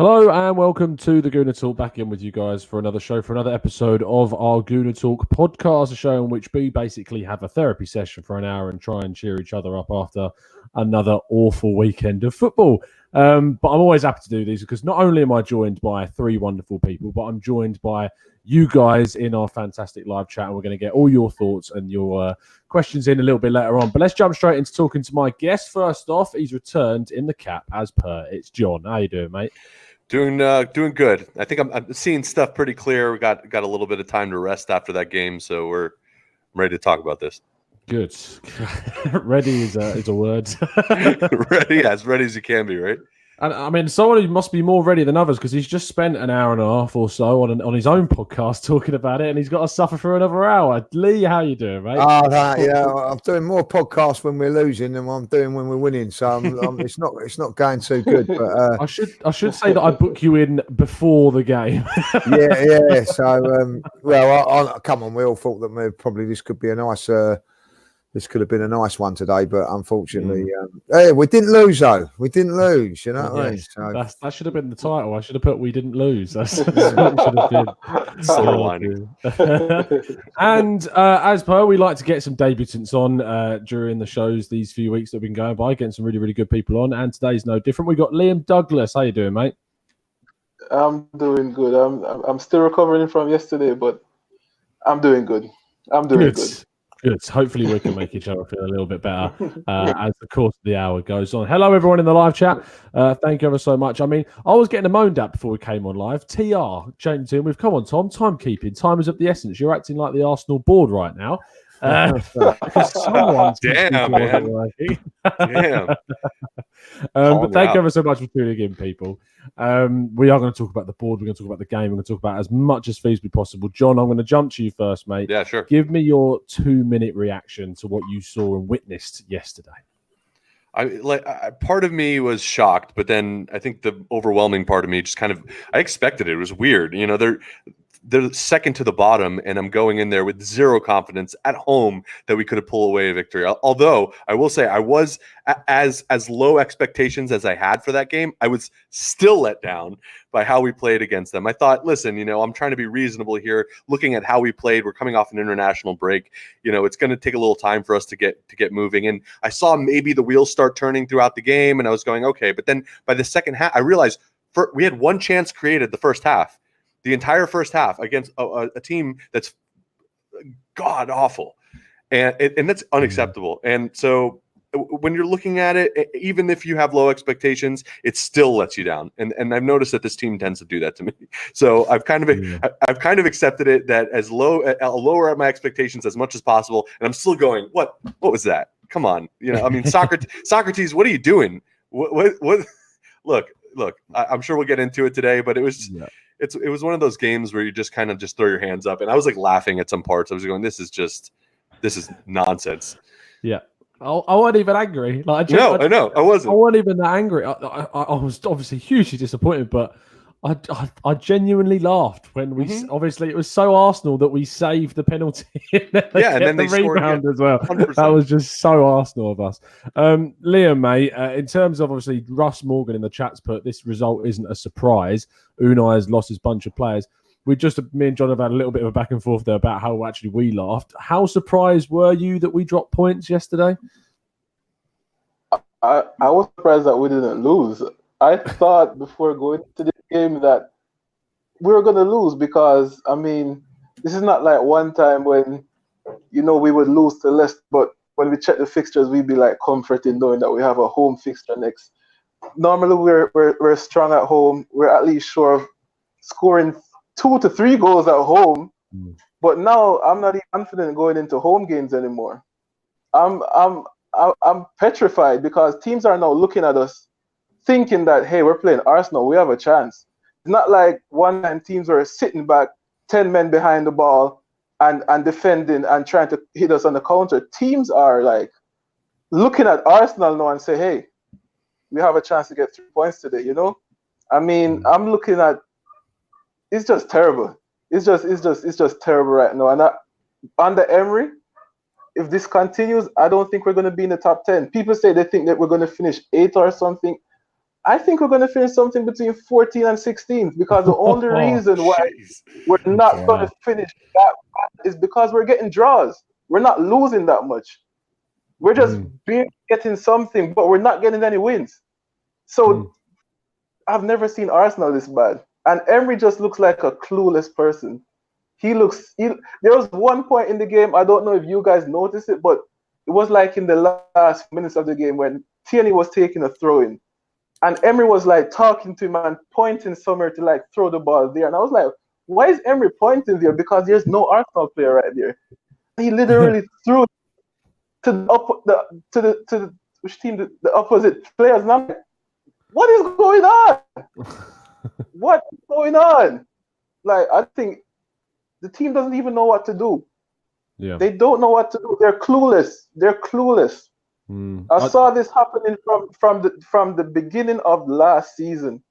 Hello and welcome to the Gooner Talk. Back in with you guys for another show, for another episode of our Gooner Talk podcast, a show in which we basically have a therapy session for an hour and try and cheer each other up after another awful weekend of football. But I'm always happy to do these because not only am I joined by three wonderful people, but I'm joined by you guys in our fantastic live chat, and we're going to get all your thoughts and your questions in a little bit later on. But let's jump straight into talking to my guest. First off, he's returned in the cap as per. It's Jon. How you doing, mate? Doing good. I think I'm seeing stuff pretty clear. We got a little bit of time to rest after that game, so I'm ready to talk about this. Good. Ready is a word. Ready, as ready as you can be, right? And I mean, someone who must be more ready than others because he's just spent an hour and a half or so on his own podcast talking about it, and he's got to suffer for another hour. Lee, how you doing, mate? I'm doing more podcasts when we're losing than I'm doing when we're winning. So it's not going too good. But I should say that I book you in before the game. yeah. So come on, we all thought that probably this could be a nice. This could have been a nice one today, but unfortunately, we didn't lose though. We didn't lose, you know what I mean? So, that should have been the title. I should have put "We didn't lose." That's what it should have been. Silver lining. And as per, we like to get some debutants on during the shows these few weeks that have been going by, getting some really, really good people on. And today's no different. We got Liam Douglas. How you doing, mate? I'm doing good. I'm still recovering from yesterday, but I'm doing good. I'm doing good. Good. Hopefully we can make each other feel a little bit better as the course of the hour goes on. Hello, everyone in the live chat. Thank you ever so much. I mean, I was getting moaned at before we came on live. TR, changed in with, come on, Tom, timekeeping. Time is of the essence. You're acting like the Arsenal board right now. Damn, man. Damn. But thank you ever so much for tuning in, people. We are going to talk about the board. We're going to talk about the game. We're going to talk about as much as feasibly possible. Jon, I'm going to jump to you first, mate. Yeah, sure. Give me your 2-minute reaction to what you saw and witnessed yesterday. Part of me was shocked, but then I think the overwhelming part of me just kind of, I expected it. It was weird. You know, they're second to the bottom, and I'm going in there with zero confidence at home that we could have pulled away a victory. Although I will say I was as low expectations as I had for that game. I was still let down by how we played against them. I thought, listen, I'm trying to be reasonable here. Looking at how we played, we're coming off an international break. It's going to take a little time for us to get moving. And I saw maybe the wheels start turning throughout the game, and I was going, okay. But then by the second half, I realized we had one chance created the first half. The entire first half against a team that's god awful, and that's unacceptable. And so when you're looking at it, even if you have low expectations, it still lets you down. And I've noticed that this team tends to do that to me. So I've kind of accepted it that I'll lower my expectations as much as possible. And I'm still going, what was that? Come on, I mean, Socrates, what are you doing? What? Look. I'm sure we'll get into it today, but it was. Yeah. It was one of those games where you just kind of just throw your hands up, and I was like laughing at some parts. I was going, "This is nonsense." Yeah, I wasn't even angry. I know, I wasn't. I wasn't even that angry. I was obviously hugely disappointed, but I genuinely laughed when we obviously it was so Arsenal that we saved the penalty. And then they rebound as well. 100%. That was just so Arsenal of us. Liam, mate, in terms of obviously Russ Morgan in the chat's put this result isn't a surprise. Unai has lost his bunch of players. Me and Jon have had a little bit of a back and forth there about how actually we laughed. How surprised were you that we dropped points yesterday? I was surprised that we didn't lose. I thought before going to this game that we were going to lose because, I mean, this is not like one time when, we would lose to Leicester, but when we check the fixtures, we'd be like comforted knowing that we have a home fixture next. Normally, we're strong at home. We're at least sure of scoring 2 to 3 goals at home. But now I'm not even confident going into home games anymore. I'm petrified because teams are now looking at us thinking that, hey, we're playing Arsenal, we have a chance. It's not like one time teams were sitting back, 10 men behind the ball and defending and trying to hit us on the counter. Teams are like looking at Arsenal now and say, hey, we have a chance to get 3 points today, I mean, I'm looking at, it's just terrible. It's just terrible right now. And under Emery, if this continues, I don't think we're going to be in the top 10. People say they think that we're going to finish 8th or something. I think we're going to finish something between 14 and 16 because the only reason why we're not going to finish that is because we're getting draws. We're not losing that much. We're just getting something, but we're not getting any wins. So I've never seen Arsenal this bad. And Emery just looks like a clueless person. There was one point in the game, I don't know if you guys noticed it, but it was like in the last minutes of the game when Tierney was taking a throw-in. And Emery was like talking to him and pointing somewhere to like throw the ball there. And I was like, why is Emery pointing there? Because there's no Arsenal player right there. He literally threw it to the which team, the opposite players. And I'm like, what is going on? What is going on? Like, I think the team doesn't even know what to do. Yeah. They don't know what to do. They're clueless. I saw this happening from the beginning of last season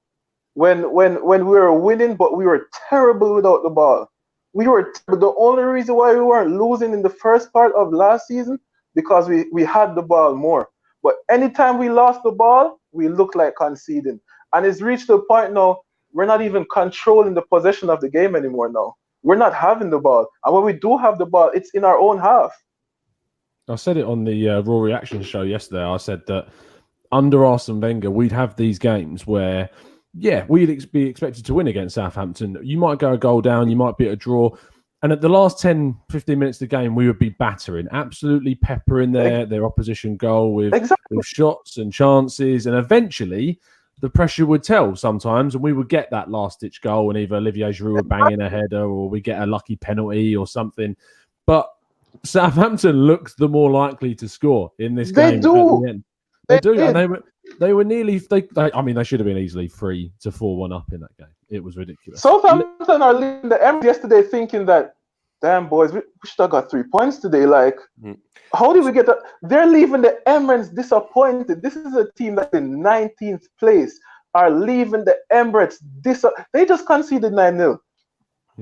when we were winning, but we were terrible without the ball. The only reason why we weren't losing in the first part of last season because we had the ball more. But anytime we lost the ball, we looked like conceding. And it's reached a point now we're not even controlling the possession of the game anymore now. We're not having the ball. And when we do have the ball, it's in our own half. I said it on the Raw Reaction show yesterday. I said that under Arsene Wenger, we'd have these games where, we'd be expected to win against Southampton. You might go a goal down, you might be at a draw. And at the last 10, 15 minutes of the game, we would be battering, absolutely peppering their opposition goal with shots and chances. And eventually, the pressure would tell sometimes, and we would get that last-ditch goal, and either Olivier Giroud would bang in a header or we get a lucky penalty or something. But Southampton looked the more likely to score in this game. At the end. They do, and they were nearly. They should have been easily 3 to 4-1 up in that game. It was ridiculous. Southampton are leading the Emirates yesterday, thinking that, damn boys, we should have got 3 points today. Like, how did we get that? They're leaving the Emirates disappointed. This is a team that's in 19th place. Are leaving the Emirates they just conceded 9-0,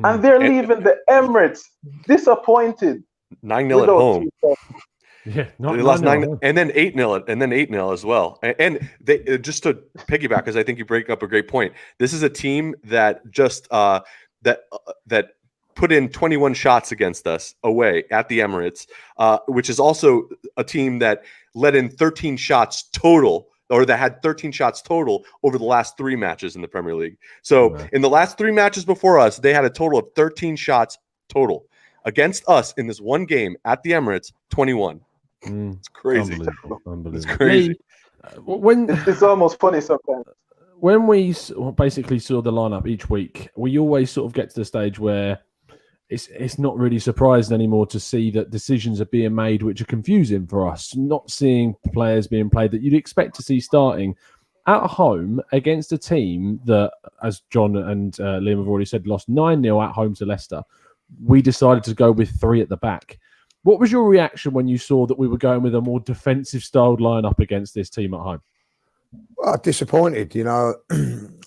and they're leaving the Emirates disappointed. 9-0 at home. Yeah, they lost 9, and then 8-0, as well. And they just to piggyback, because I think you break up a great point. This is a team that just that put in 21 shots against us away at the Emirates, which is also a team that let in 13 shots total, or that had 13 shots total over the last 3 matches in the Premier League. So in the last 3 matches before us, they had a total of 13 shots total. Against us in this one game at the Emirates, 21. It's crazy. Unbelievable. It's crazy. It's almost funny sometimes. When we basically saw the lineup each week, we always sort of get to the stage where it's not really surprising anymore to see that decisions are being made which are confusing for us, not seeing players being played that you'd expect to see starting at home against a team that, as Jon and Liam have already said, lost 9-0 at home to Leicester. We decided to go with 3 at the back. What was your reaction when you saw that we were going with a more defensive-styled lineup against this team at home? Well, disappointed,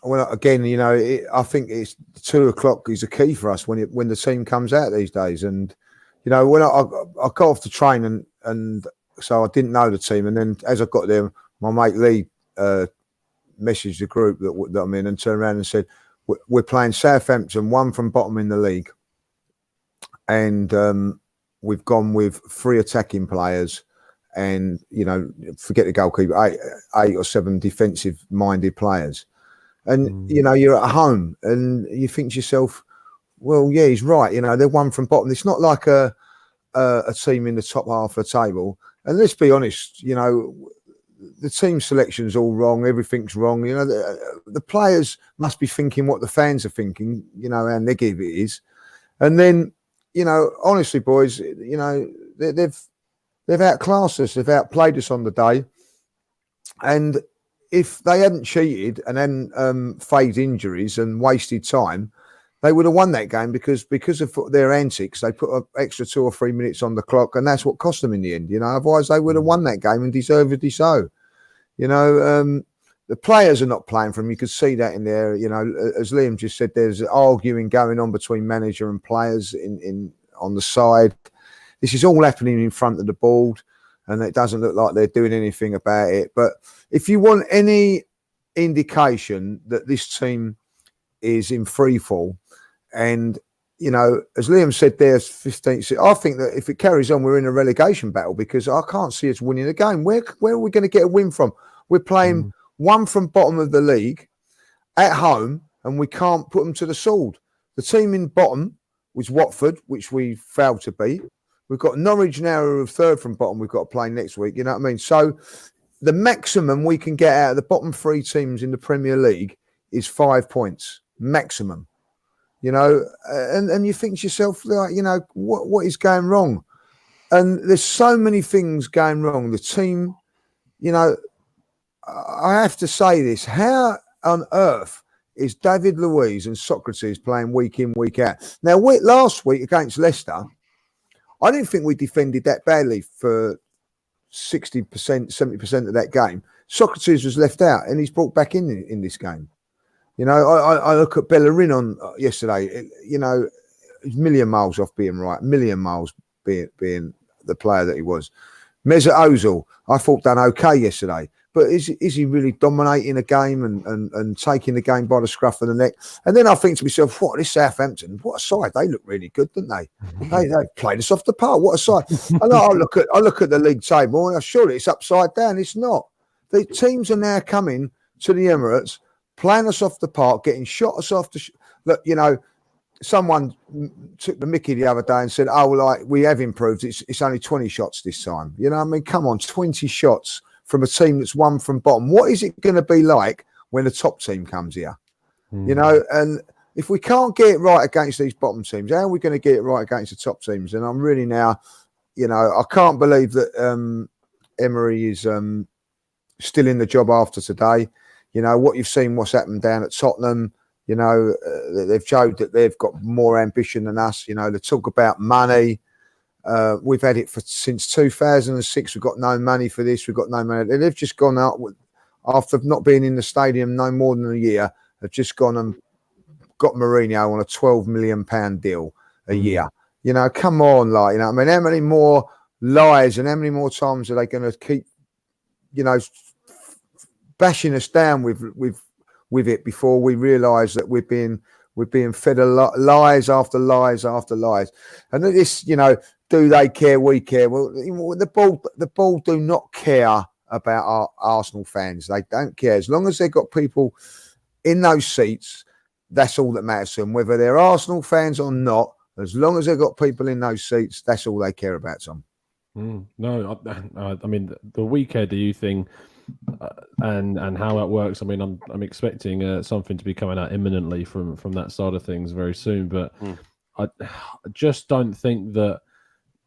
Well, again, I think it's 2 o'clock is a key for us when the team comes out these days. And, when I got off the train and so I didn't know the team. And then as I got there, my mate Lee messaged the group that I'm in and turned around and said, we're playing Southampton, 1 from bottom in the league. And we've gone with 3 attacking players and, forget the goalkeeper, 8 or 7 defensive-minded players. And, you're at home and you think to yourself, well, yeah, he's right. They're 1 from bottom. It's not like a team in the top half of the table. And let's be honest, the team selection's all wrong. Everything's wrong. The players must be thinking what the fans are thinking, how negative it is. And then, honestly, boys, they've outclassed us. They've outplayed us on the day. And if they hadn't cheated and then faked injuries and wasted time, they would have won that game because of their antics. They put an extra 2 or 3 minutes on the clock, and that's what cost them in the end. Otherwise they would have won that game and deservedly so. The players are not playing for them. You could see that in there. As Liam just said, there's arguing going on between manager and players on the side. This is all happening in front of the board, and it doesn't look like they're doing anything about it. But if you want any indication that this team is in free fall. And, you know, as Liam said, there's 15. I think that if it carries on, we're in a relegation battle, because I can't see us winning a game. Where are we going to get a win from? We're playing one from bottom of the league at home, and we can't put them to the sword. The team in bottom was Watford, which we failed to beat. We've got Norwich now, who are third from bottom. We've got to play next week. You know what I mean? So the maximum we can get out of the bottom 3 teams in the Premier League is 5 points maximum. You know, and you think to yourself, like, you know, what is going wrong? And there's so many things going wrong. The team, you know, I have to say this: how on earth is David Luiz and Socrates playing week in, week out? Now, last week against Leicester, I didn't think we defended that badly for 60%, 70% of that game. Socrates was left out, and he's brought back in this game. You know, I look at Bellerin on yesterday. You know, he's a million miles off being right, a million miles being the player that he was. Mesut Ozil, I thought done okay yesterday, but is he really dominating a game and taking the game by the scruff of the neck? And then I think to myself, what, this Southampton, what a side! They look really good, didn't they? They played us off the park. What a side! And I look at the league table, and surely it's upside down. It's not. The teams are now coming to the Emirates, playing us off the park, getting shot us off the. Look, you know, someone took the mickey the other day and said, "Oh, like, we have improved. It's only 20 shots this time." You know what I mean? Come on, 20 shots from a team that's won from bottom. What is it going to be like when the top team comes here? You know, and if we can't get it right against these bottom teams, how are we going to get it right against the top teams? And I'm really now, you know, I can't believe that Emery is still in the job after today. You know, what you've seen, what's happened down at Tottenham, you know, they've showed that they've got more ambition than us. You know, they talk about money. We've had it since 2006. We've got no money for this. We've got no money. They've just gone out after not being in the stadium no more than a year. They've just gone and got Mourinho on a £12 million deal a year. You know, come on, like, you know, I mean, how many more lies and how many more times are they going to keep, you know, bashing us down with it before we realise that we're being fed lies after lies after lies? And this, you know, do they care? We care. Well, the ball do not care about our Arsenal fans. They don't care. As long as they've got people in those seats, that's all that matters to them. Whether they're Arsenal fans or not, as long as they've got people in those seats, that's all they care about, Tom. No, I mean, the weekend thing and how it works. I mean, I'm expecting something to be coming out imminently from that side of things very soon. But I just don't think that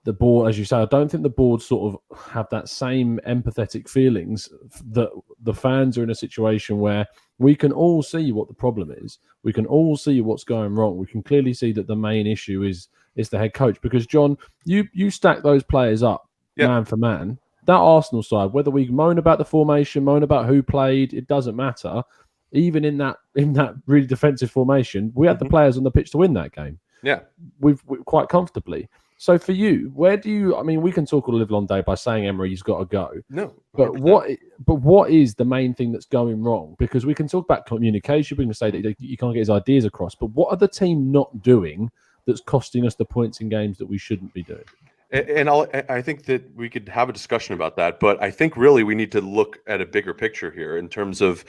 the board, as you say, I don't think the board sort of have that same empathetic feelings that the fans are in a situation where we can all see what the problem is. We can all see what's going wrong. We can clearly see that the main issue is the head coach. Because, John, you stack those players up man for man. That Arsenal side, whether we moan about the formation, moan about who played, it doesn't matter. Even in that really defensive formation, we had the players on the pitch to win that game. Yeah, we've quite comfortably. So for you, where do you? I mean, we can talk all live long day by saying Emery's got to go. No, 100%. But what is the main thing that's going wrong? Because we can talk about communication. We can say that you can't get his ideas across. But what are the team not doing that's costing us the points in games that we shouldn't be doing? And I think that we could have a discussion about that, but I think really we need to look at a bigger picture here in terms of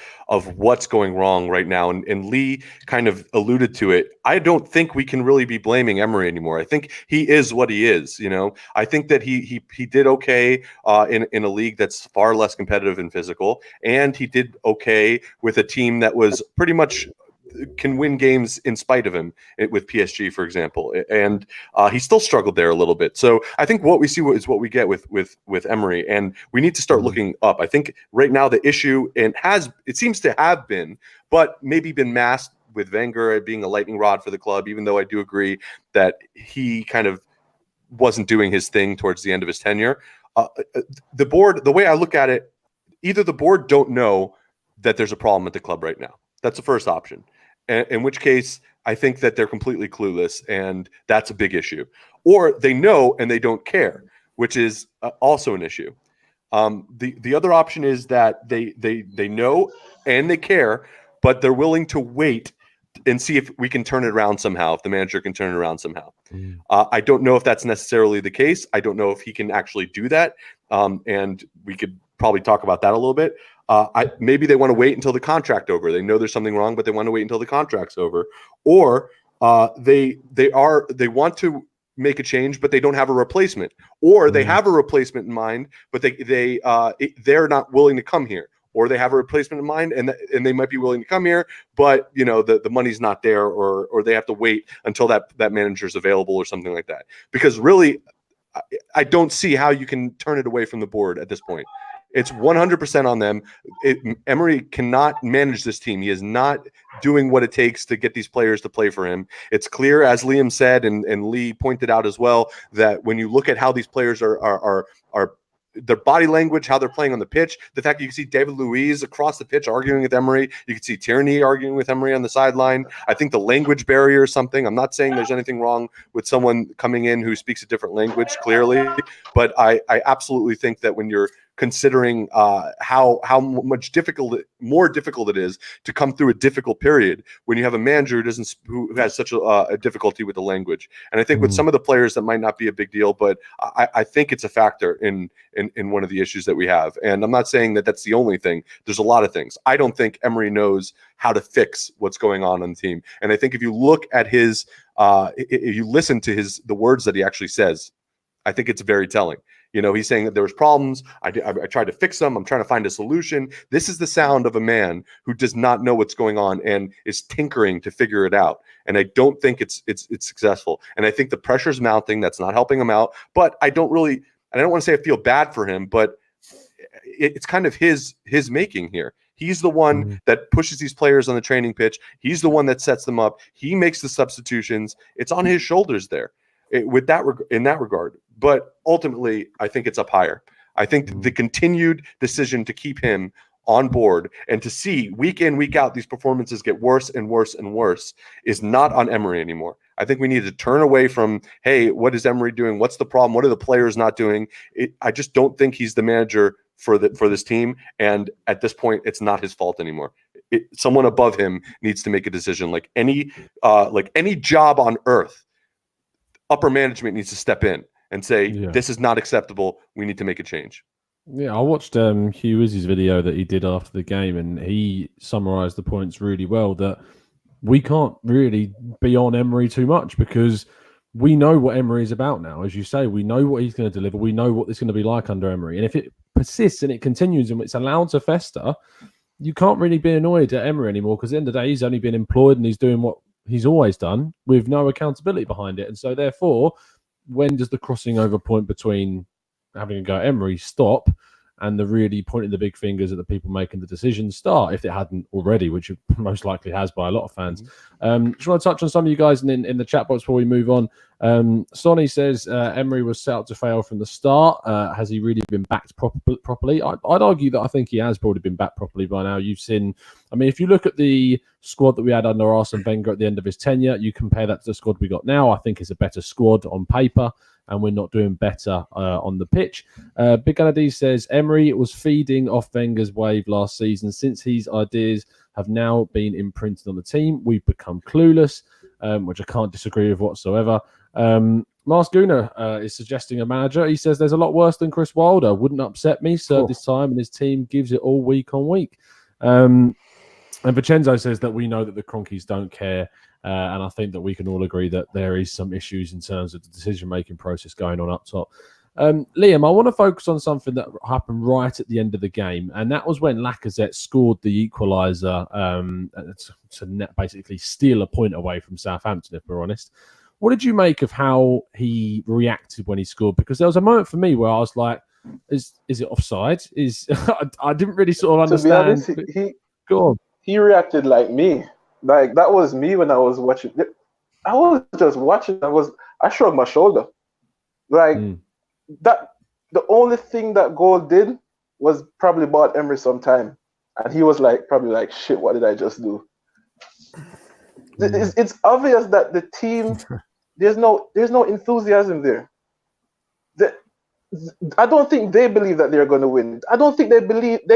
what's going wrong right now. And Lee kind of alluded to it. I don't think we can really be blaming Emery anymore. I think he is what he is. You know, I think that he did okay in a league that's far less competitive and physical, and he did okay with a team that was pretty much can win games in spite of him with PSG, for example. And he still struggled there a little bit. So I think what we see is what we get with Emery, and we need to start looking up. I think right now the issue, and it seems to have been, but maybe been masked with Wenger being a lightning rod for the club, even though I do agree that he kind of wasn't doing his thing towards the end of his tenure. The board, the way I look at it, either the board don't know that there's a problem at the club right now. That's the first option. In which case, I think that they're completely clueless, and that's a big issue. Or they know and they don't care, which is also an issue. The other option is that they know and they care, but they're willing to wait and see if we can turn it around somehow, if the manager can turn it around somehow. I don't know if that's necessarily the case. I don't know if he can actually do that. And we could probably talk about that a little bit. Maybe they want to wait until the contract over. They know there's something wrong, but they want to wait until the contract's over. Or they want to make a change, but they don't have a replacement. Or they have a replacement in mind, but they're not willing to come here. Or they have a replacement in mind, and they might be willing to come here, but the money's not there, or they have to wait until that manager's available or something like that. Because really, I don't see how you can turn it away from the board at this point. It's 100% on them. Emery cannot manage this team. He is not doing what it takes to get these players to play for him. It's clear, as Liam said, and Lee pointed out as well, that when you look at how these players are their body language, how they're playing on the pitch, the fact that you can see David Luiz across the pitch arguing with Emery, you can see Tierney arguing with Emery on the sideline. I think the language barrier is something. I'm not saying there's anything wrong with someone coming in who speaks a different language, clearly, but I absolutely think that when you're considering how much more difficult it is to come through a difficult period when you have a manager who has such a difficulty with the language. And I think with some of the players that might not be a big deal, but I think it's a factor in one of the issues that we have. And I'm not saying that that's the only thing. There's a lot of things. I don't think Emery knows how to fix what's going on the team. And I think if you look at his, if you listen to the words that he actually says, I think it's very telling. He's saying that there was problems. I tried to fix them. I'm trying to find a solution. This is the sound of a man who does not know what's going on and is tinkering to figure it out. And I don't think it's successful. And I think the pressure's mounting. That's not helping him out. But I don't want to say I feel bad for him, but it's kind of his making here. He's the one that pushes these players on the training pitch. He's the one that sets them up. He makes the substitutions. It's on his shoulders there. In that regard. But ultimately, I think it's up higher. I think the continued decision to keep him on board and to see week in, week out, these performances get worse and worse and worse is not on Emery anymore. I think we need to turn away from, hey, what is Emery doing? What's the problem? What are the players not doing? I just don't think he's the manager for this team. And at this point, it's not his fault anymore. Someone above him needs to make a decision. Like any job on earth, upper management needs to step in and say, this is not acceptable. We need to make a change. Yeah, I watched Hugh Izzy's video that he did after the game, and he summarised the points really well, that we can't really be on Emery too much because we know what Emery is about now. As you say, we know what he's going to deliver. We know what it's going to be like under Emery. And if it persists and it continues and it's allowed to fester, you can't really be annoyed at Emery anymore because at the end of the day, he's only been employed and he's doing what he's always done with no accountability behind it. And so therefore, when does the crossing over point between having a go at Emery stop and the really pointing the big fingers at the people making the decisions start, if it hadn't already, which it most likely has by a lot of fans? Just want to touch on some of you guys in the chat box before we move on. Sonny says Emery was set up to fail from the start. Has he really been backed properly? I'd argue that I think he has probably been backed properly by now. You've seen, I mean, if you look at the squad that we had under Arsene Wenger at the end of his tenure, you compare that to the squad we got now, I think it's a better squad on paper, and we're not doing better on the pitch. Big Ganadi says Emery was feeding off Wenger's wave last season. Since his ideas have now been imprinted on the team, we've become clueless, which I can't disagree with whatsoever. Mars Gooner is suggesting a manager. He says there's a lot worse than Chris Wilder. Wouldn't upset me. Served his time and his team gives it all week on week. And Vincenzo says that we know that the Cronkies don't care. And I think that we can all agree that there is some issues in terms of the decision-making process going on up top. Liam, I want to focus on something that happened right at the end of the game, and that was when Lacazette scored the equaliser to basically steal a point away from Southampton, if we're honest. What did you make of how he reacted when he scored? Because there was a moment for me where I was like, is it offside? I didn't really sort of understand. To be honest, Go on. He reacted like me. Like, that was me when I was watching. I was just watching. I shrugged my shoulder. Like, that, the only thing that goal did was probably bought Emery some time. And he was probably like, shit, what did I just do? It's obvious that the team, there's no enthusiasm there. I don't think they believe that they're going to win. I don't think they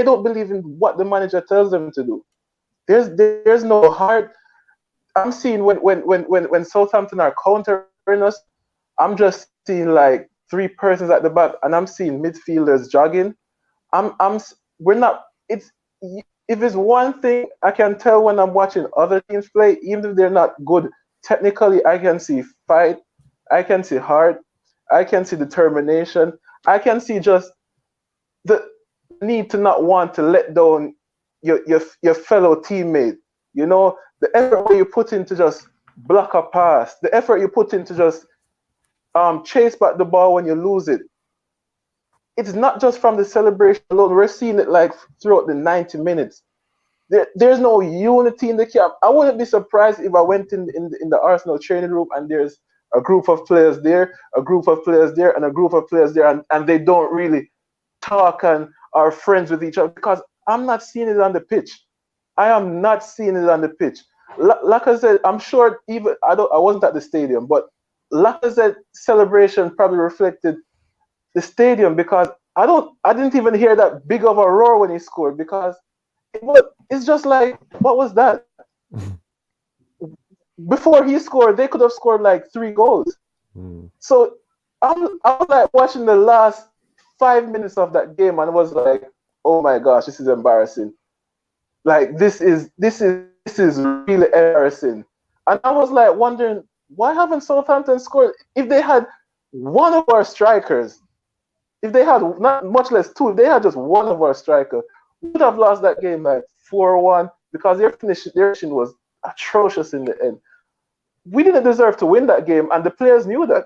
don't believe in what the manager tells them to do. There's no heart. I'm seeing when Southampton are countering us, I'm just seeing like 3 persons at the back, and I'm seeing midfielders jogging. We're not. It's if it's one thing I can tell when I'm watching other teams play, even if they're not good technically, I can see fight, I can see heart, I can see determination, I can see just the need to not want to let down your fellow teammate. You know, the effort you put into just block a pass, the effort you put into just chase back the ball when you lose it. It's not just from the celebration alone. We're seeing it like throughout the 90 minutes. There's no unity in the camp. I wouldn't be surprised if I went in the Arsenal training room and there's a group of players there, a group of players there, and a group of players there, and they don't really talk and are friends with each other, because I'm not seeing it on the pitch. I am not seeing it on the pitch. Like I said, I'm sure even I wasn't at the stadium, but Lacazette's celebration probably reflected the stadium, because I didn't even hear that big of a roar when he scored, because it's just like, what was that? Before he scored, they could have scored like 3 goals. So I'm like watching the last 5 minutes of that game, and I was like, oh my gosh, this is embarrassing. Like this is really embarrassing. And I was like wondering, why haven't Southampton scored? If they had one of our strikers, if they had not much less 2, if they had just one of our strikers, we would have lost that game like 4-1, because their finishing was atrocious in the end. We didn't deserve to win that game, and the players knew that.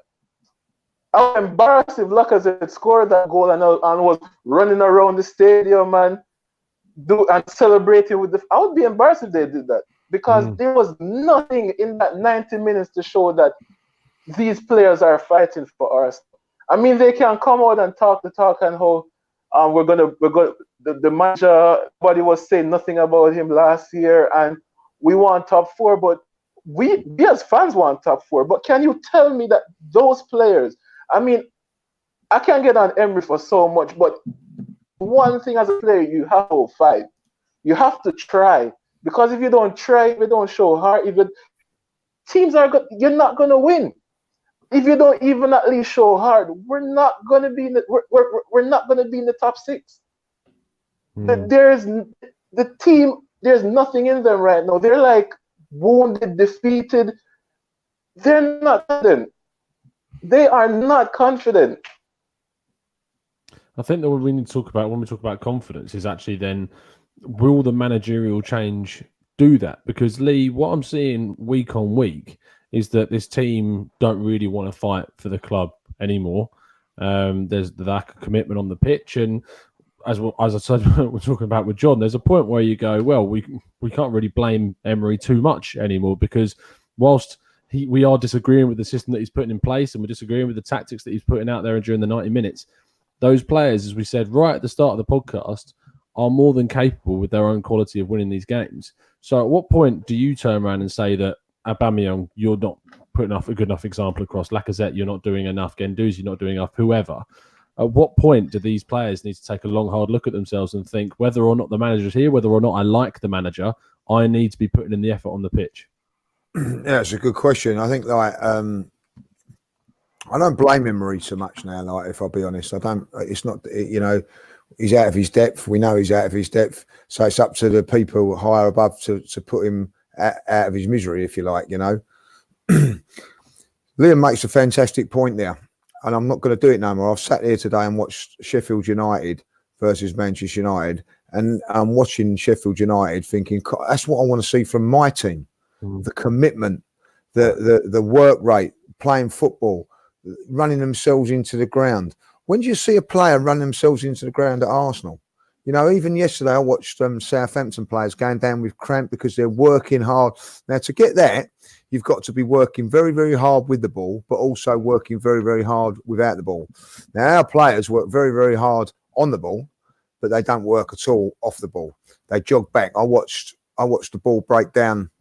I was embarrassed if Lacazette scored that goal and was running around the stadium and celebrating with I would be embarrassed if they did that, because there was nothing in that 90 minutes to show that these players are fighting for us. I mean, they can come out and talk the talk and how the manager, everybody was saying nothing about him last year and we want top 4, but we as fans want top 4. But can you tell me that those players, I mean, I can get on Emery for so much, but one thing as a player, you have to fight. You have to try, because if you don't try, if you don't show heart, you're not going to win. If you don't even at least show heart, we're not going to be in the top 6. There's nothing in them right now. They're like wounded, defeated. They're not confident. They are not confident. I think that what we need to talk about when we talk about confidence is actually then, will the managerial change do that? Because Lee, what I'm seeing week on week is that this team don't really want to fight for the club anymore. There's the lack of commitment on the pitch, and as I said, we're talking about with John, there's a point where you go, well, we can't really blame Emery too much anymore, because whilst we are disagreeing with the system that he's putting in place and we're disagreeing with the tactics that he's putting out there during the 90 minutes, those players, as we said right at the start of the podcast, are more than capable with their own quality of winning these games. So at what point do you turn around and say that Aubameyang, you're not putting a good enough example across, Lacazette, you're not doing enough, Guendouzi, you're not doing enough, whoever? At what point do these players need to take a long, hard look at themselves and think, whether or not the manager's here, whether or not I like the manager, I need to be putting in the effort on the pitch? Yeah, it's a good question. I think I don't blame Emery so much now. Like, if I'll be honest, I don't. It's not. He's out of his depth. We know he's out of his depth. So it's up to the people higher above to put him out of his misery, if you like. Liam makes a fantastic point there, and I'm not going to do it no more. I've sat here today and watched Sheffield United versus Manchester United, and I'm watching Sheffield United thinking, that's what I want to see from my team. The commitment, the work rate, playing football, running themselves into the ground. When do you see a player run themselves into the ground at Arsenal? Even yesterday I watched Southampton players going down with cramp because they're working hard. Now, to get that, you've got to be working very, very hard with the ball, but also working very, very hard without the ball. Now, our players work very, very hard on the ball, but they don't work at all off the ball. They jog back. I watched the ball break down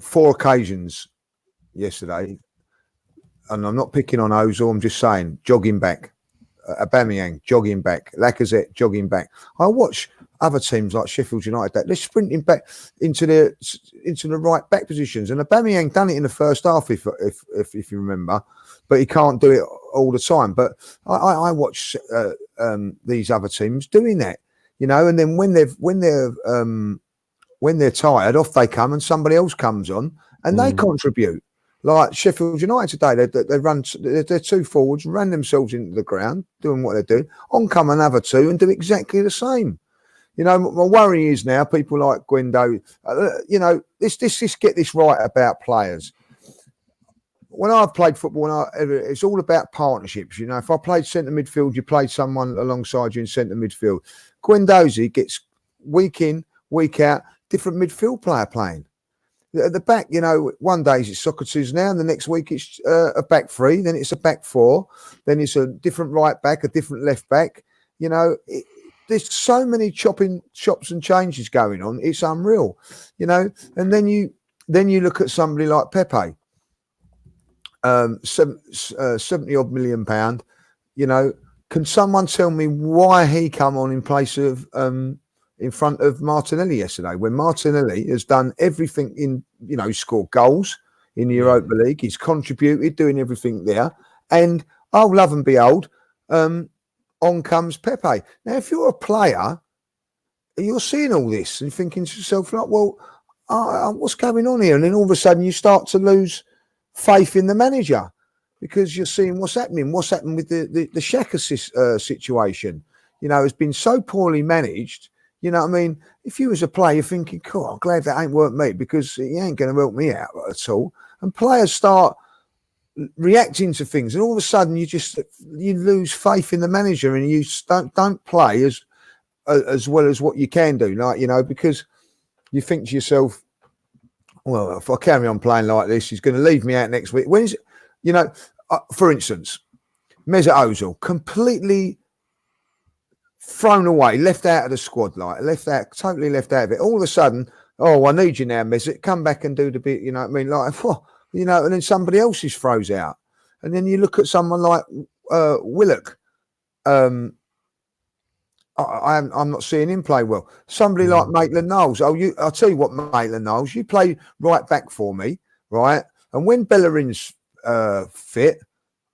4 occasions yesterday, and I'm not picking on Ozil, I'm just saying jogging back. Aubameyang jogging back, Lacazette jogging back. I watch other teams like Sheffield United, they're sprinting back into the right back positions, and Aubameyang done it in the first half, if you remember, but he can't do it all the time. But I watch these other teams doing that, you know, and then when they're tired, off they come, and somebody else comes on, and they contribute. Like Sheffield United today, they run their two forwards, ran themselves into the ground, doing what they're doing. On come another two and do exactly the same. You know, my worry is now people like Guendo. You know, let's get this right about players. When I've played football, it's all about partnerships. You know, if I played centre midfield, you played someone alongside you in centre midfield. Guendouzi gets week in, week out, different midfield player playing. At the back, you know, one day it's Socrates now, and the next week it's a back three, then it's a back four, then it's a different right back, a different left back. You know, there's so many chops and changes going on. It's unreal, you know. And then you look at somebody like Pepe, 70 odd £million. You know, can someone tell me why he come on in place of in front of Martinelli yesterday, when Martinelli has done everything he scored goals in the Europa League, he's contributed, doing everything there, and love and behold, on comes Pepe. Now, if you're a player, you're seeing all this and thinking to yourself, like, well, what's going on here? And then all of a sudden you start to lose faith in the manager because you're seeing what's happening. What's happened with the Xhaka situation? You know, it's been so poorly managed. You know what I mean? If you was a player, you're thinking, cool, I'm glad that ain't worked me, because he ain't going to help me out at all. And players start reacting to things, and all of a sudden you lose faith in the manager, and you don't play as well as what you can do, like, you know, because you think to yourself, well, if I carry on playing like this, he's going to leave me out next week. When's, you know, for instance, Mesut Ozil completely thrown away, left out of the squad, totally left out of it. All of a sudden, I need you now, Mesut. Come back and do the bit, you know what I mean? Like, you know, and then somebody else is throws out. And then you look at someone like Willock. I'm not seeing him play well. Somebody like Maitland-Niles. I'll tell you what, Maitland-Niles, you play right back for me, right? And when Bellerin's fit,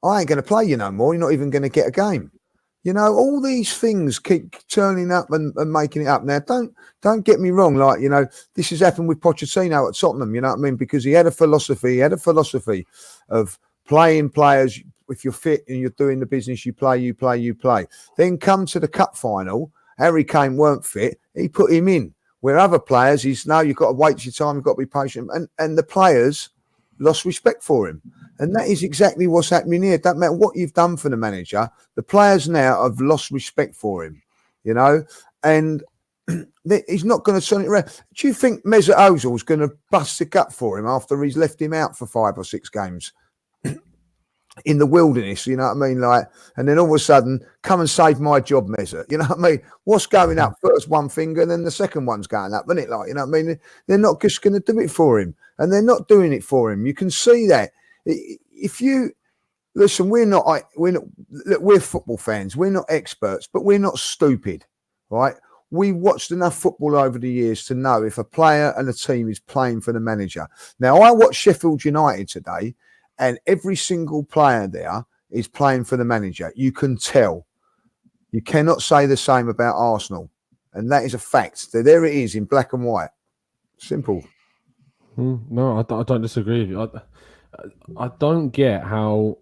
I ain't going to play you no more. You're not even going to get a game. You know, all these things keep turning up and making it up. Now, don't get me wrong. Like, you know, this has happened with Pochettino at Tottenham. You know what I mean? Because he had a philosophy of playing players. If you're fit and you're doing the business, you play. Then come to the cup final, Harry Kane weren't fit. He put him in. Where other players, you've got to wait your time. You've got to be patient. And the players lost respect for him. And that is exactly what's happening here. It doesn't matter what you've done for the manager. The players now have lost respect for him, you know, and he's not going to turn it around. Do you think Mesut Ozil is going to bust the gut for him after he's left him out for 5 or 6 games in the wilderness? You know what I mean? Like, and then all of a sudden, come and save my job, Mesut. You know what I mean? What's going up? First one finger, and then the second one's going up, isn't it? Like, you know what I mean? They're not just going to do it for him, and they're not doing it for him. You can see that. If you listen, we're football fans. We're not experts, but we're not stupid, right? We watched enough football over the years to know if a player and a team is playing for the manager. Now, I watched Sheffield United today, and every single player there is playing for the manager. You can tell. You cannot say the same about Arsenal, and that is a fact. So there it is in black and white. Simple. No, I don't disagree with you. I don't get how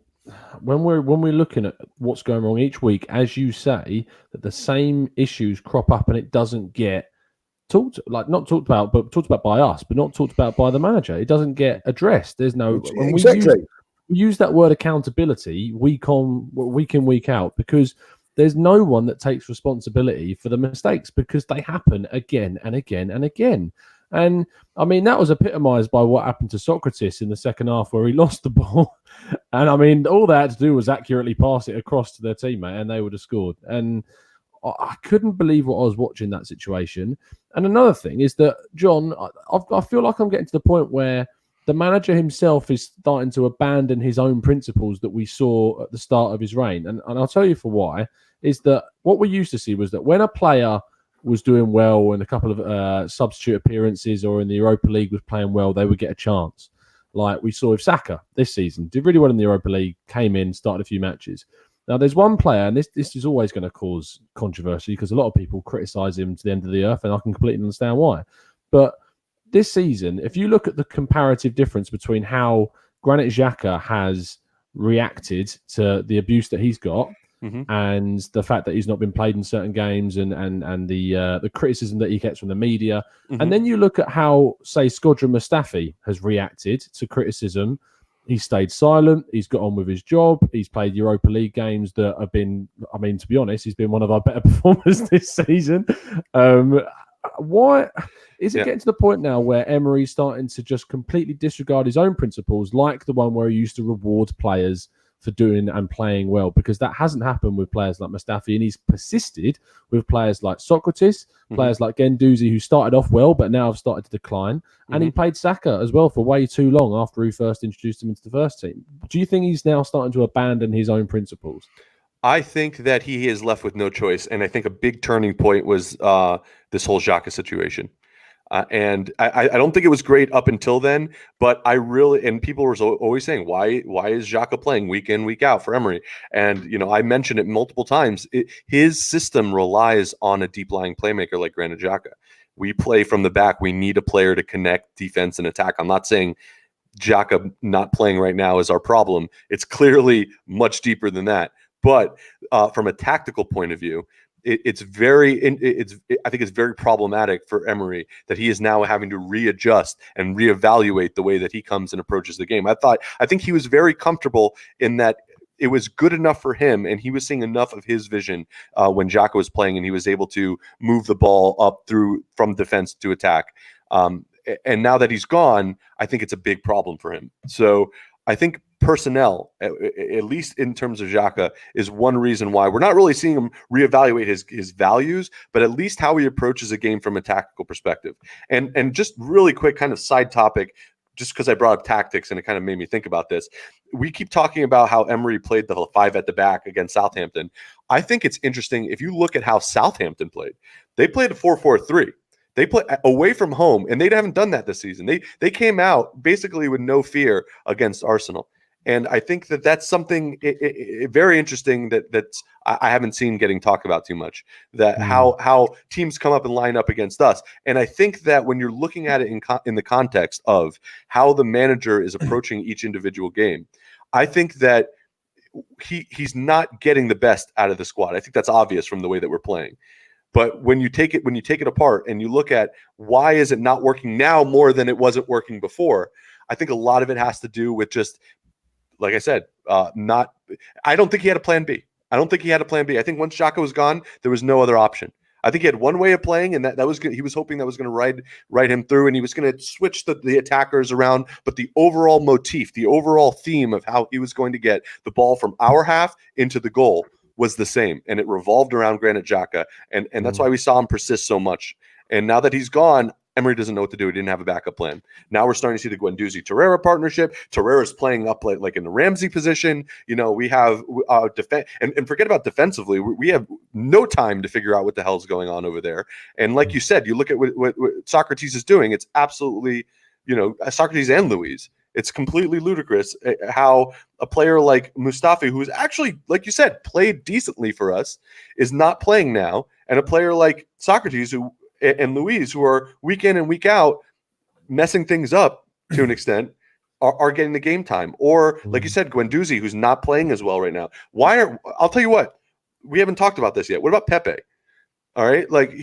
when we're looking at what's going wrong each week, as you say, that the same issues crop up and it doesn't get not talked about by us, but not talked about by the manager. It doesn't get addressed. There's no exactly. We use that word accountability week in, week out, because there's no one that takes responsibility for the mistakes, because they happen again and again and again. And I mean, that was epitomised by what happened to Socrates in the second half, where he lost the ball. And I mean, all they had to do was accurately pass it across to their teammate and they would have scored. And I couldn't believe what I was watching that situation. And another thing is that, John, I feel like I'm getting to the point where the manager himself is starting to abandon his own principles that we saw at the start of his reign. And I'll tell you for why, is that what we used to see was that when a player was doing well in a couple of substitute appearances or in the Europa League was playing well, they would get a chance. Like we saw with Saka this season, did really well in the Europa League, came in, started a few matches. Now, there's one player, and this is always going to cause controversy because a lot of people criticise him to the end of the earth, and I can completely understand why. But this season, if you look at the comparative difference between how Granit Xhaka has reacted to the abuse that he's got and the fact that he's not been played in certain games and the criticism that he gets from the media, and then you look at how, say, Shkodran Mustafi has reacted to criticism. He's stayed silent. He's got on with his job. He's played Europa League games that have been, I mean, to be honest, he's been one of our better performers this season. Why is it getting to the point now where Emery's starting to just completely disregard his own principles, like the one where he used to reward players for doing and playing well? Because that hasn't happened with players like Mustafi, and he's persisted with players like Socrates, players like Guendouzi, who started off well but now have started to decline, and he played Saka as well for way too long after he first introduced him into the first team. Do you think he's now starting to abandon his own principles? I think that he is left with no choice, and I think a big turning point was this whole Xhaka situation. And I don't think it was great up until then, but I really, and people were always saying, why is Xhaka playing week in, week out for Emery? And, you know, I mentioned it multiple times. His system relies on a deep lying playmaker like Granit Xhaka. We play from the back. We need a player to connect defense and attack. I'm not saying Xhaka not playing right now is our problem. It's clearly much deeper than that. But from a tactical point of view, I think it's very problematic for Emery that he is now having to readjust and reevaluate the way that he comes and approaches the game. I think he was very comfortable in that it was good enough for him, and he was seeing enough of his vision when Xhaka was playing, and he was able to move the ball up from defense to attack. And now that he's gone, I think it's a big problem for him. So I think personnel, at least in terms of Xhaka, is one reason why we're not really seeing him reevaluate his values, but at least how he approaches a game from a tactical perspective. And just really quick kind of side topic, just because I brought up tactics and it kind of made me think about this. We keep talking about how Emery played the 5 at the back against Southampton. I think it's interesting if you look at how Southampton played. They played a 4-4-3. They play away from home, and they haven't done that this season. They came out basically with no fear against Arsenal. And I think that that's something very interesting that I haven't seen getting talked about too much, that how teams come up and line up against us. And I think that when you're looking at it in the context of how the manager is approaching each individual game, I think that he's not getting the best out of the squad. I think that's obvious from the way that we're playing. But when you take it apart and you look at why is it not working now more than it wasn't working before, I think a lot of it has to do with just, like I said, I don't think he had a plan B. I think once Xhaka was gone, there was no other option. I think he had one way of playing, and that was good. He was hoping that was going to ride him through, and he was going to switch the attackers around. But the overall motif, the overall theme of how he was going to get the ball from our half into the goal was the same, and it revolved around Granit Xhaka, and that's why we saw him persist so much. And now that he's gone, Emery doesn't know what to do. He didn't have a backup plan. Now we're starting to see the Guendouzi-Torreira partnership. Torreira's playing up like in the Ramsey position. You know, we have defense, and forget about defensively. We have no time to figure out what the hell's going on over there. And like you said, you look at what Socrates is doing. It's absolutely, you know, Socrates and Luiz. It's completely ludicrous how a player like Mustafi, who's actually, like you said, played decently for us, is not playing now. And a player like Socrates and Luiz, who are week in and week out messing things up to an extent, are getting the game time. Or, like you said, Guendouzi, who's not playing as well right now. I'll tell you what, we haven't talked about this yet. What about Pepe? All right, like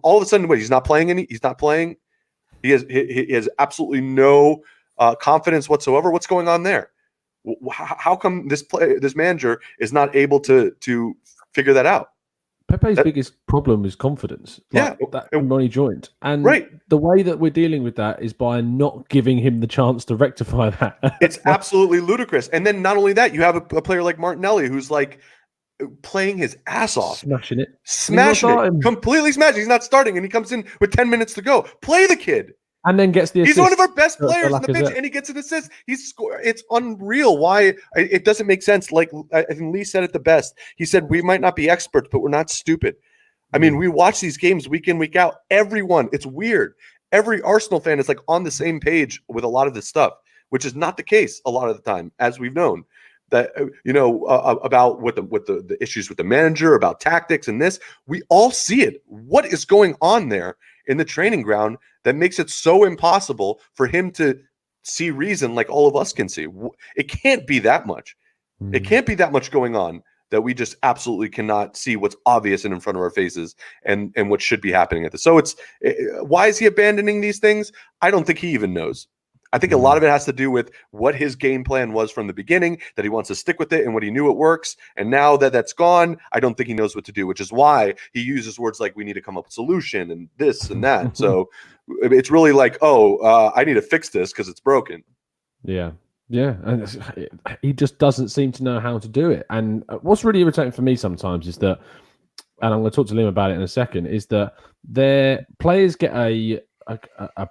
all of a sudden, he's not playing He's not playing. He has absolutely no confidence whatsoever. What's going on there? How come this manager is not able to figure that out? Pepe's biggest problem is confidence. That money joint. And the way that we're dealing with that is by not giving him the chance to rectify that. It's absolutely ludicrous. And then not only that, you have a player like Martinelli who's like playing his ass off. Smashing it. Completely smashing. He's not starting, and he comes in with 10 minutes to go. Play the kid. and then gets the assist. He's one of our best for players on the pitch, Lacazette. and he gets an assist. He's scored. It's unreal. Why it doesn't make sense. Like I think Lee said it the best. He said, "We might not be experts, but we're not stupid." I mean, we watch these games week in, week out. Everyone, it's weird. Every Arsenal fan is like on the same page with a lot of this stuff, which is not the case a lot of the time, as we've known. That about what the issues with the manager, about tactics and this, we all see it. What is going on there in the training ground that makes it so impossible for him to see reason like all of us can see? It can't be that much. It can't be that much going on that we just absolutely cannot see what's obvious and in front of our faces and what should be happening at this. So why is he abandoning these things? I don't think he even knows. I think a lot of it has to do with what his game plan was from the beginning, that he wants to stick with it and what he knew it works. And now that that's gone, I don't think he knows what to do, which is why he uses words like we need to come up with a solution and this and that. So it's really like, I need to fix this because it's broken. Yeah. Yeah, and he just doesn't seem to know how to do it. And what's really irritating for me sometimes is that, and I'm going to talk to Liam about it in a second, is that their players get a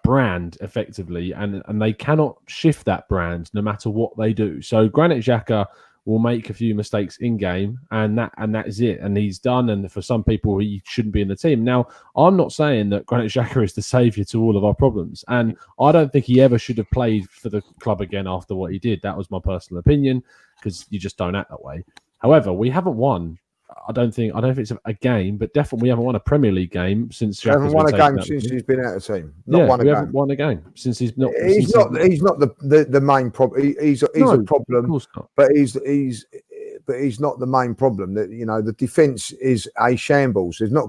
brand effectively, and they cannot shift that brand no matter what they do. So Granit Xhaka will make a few mistakes in game, and that is it. And he's done. And for some people, he shouldn't be in the team. Now, I'm not saying that Granit Xhaka is the saviour to all of our problems, and I don't think he ever should have played for the club again after what he did. That was my personal opinion, because you just don't act that way. However, we haven't won. I don't think it's a game, but definitely we haven't won a Premier League game since. We haven't won a game since he's been out of the team. We haven't won a game since he's not. He's not the main problem. He's a problem, of course not. But he's not the main problem. That the defence is a shambles. There's no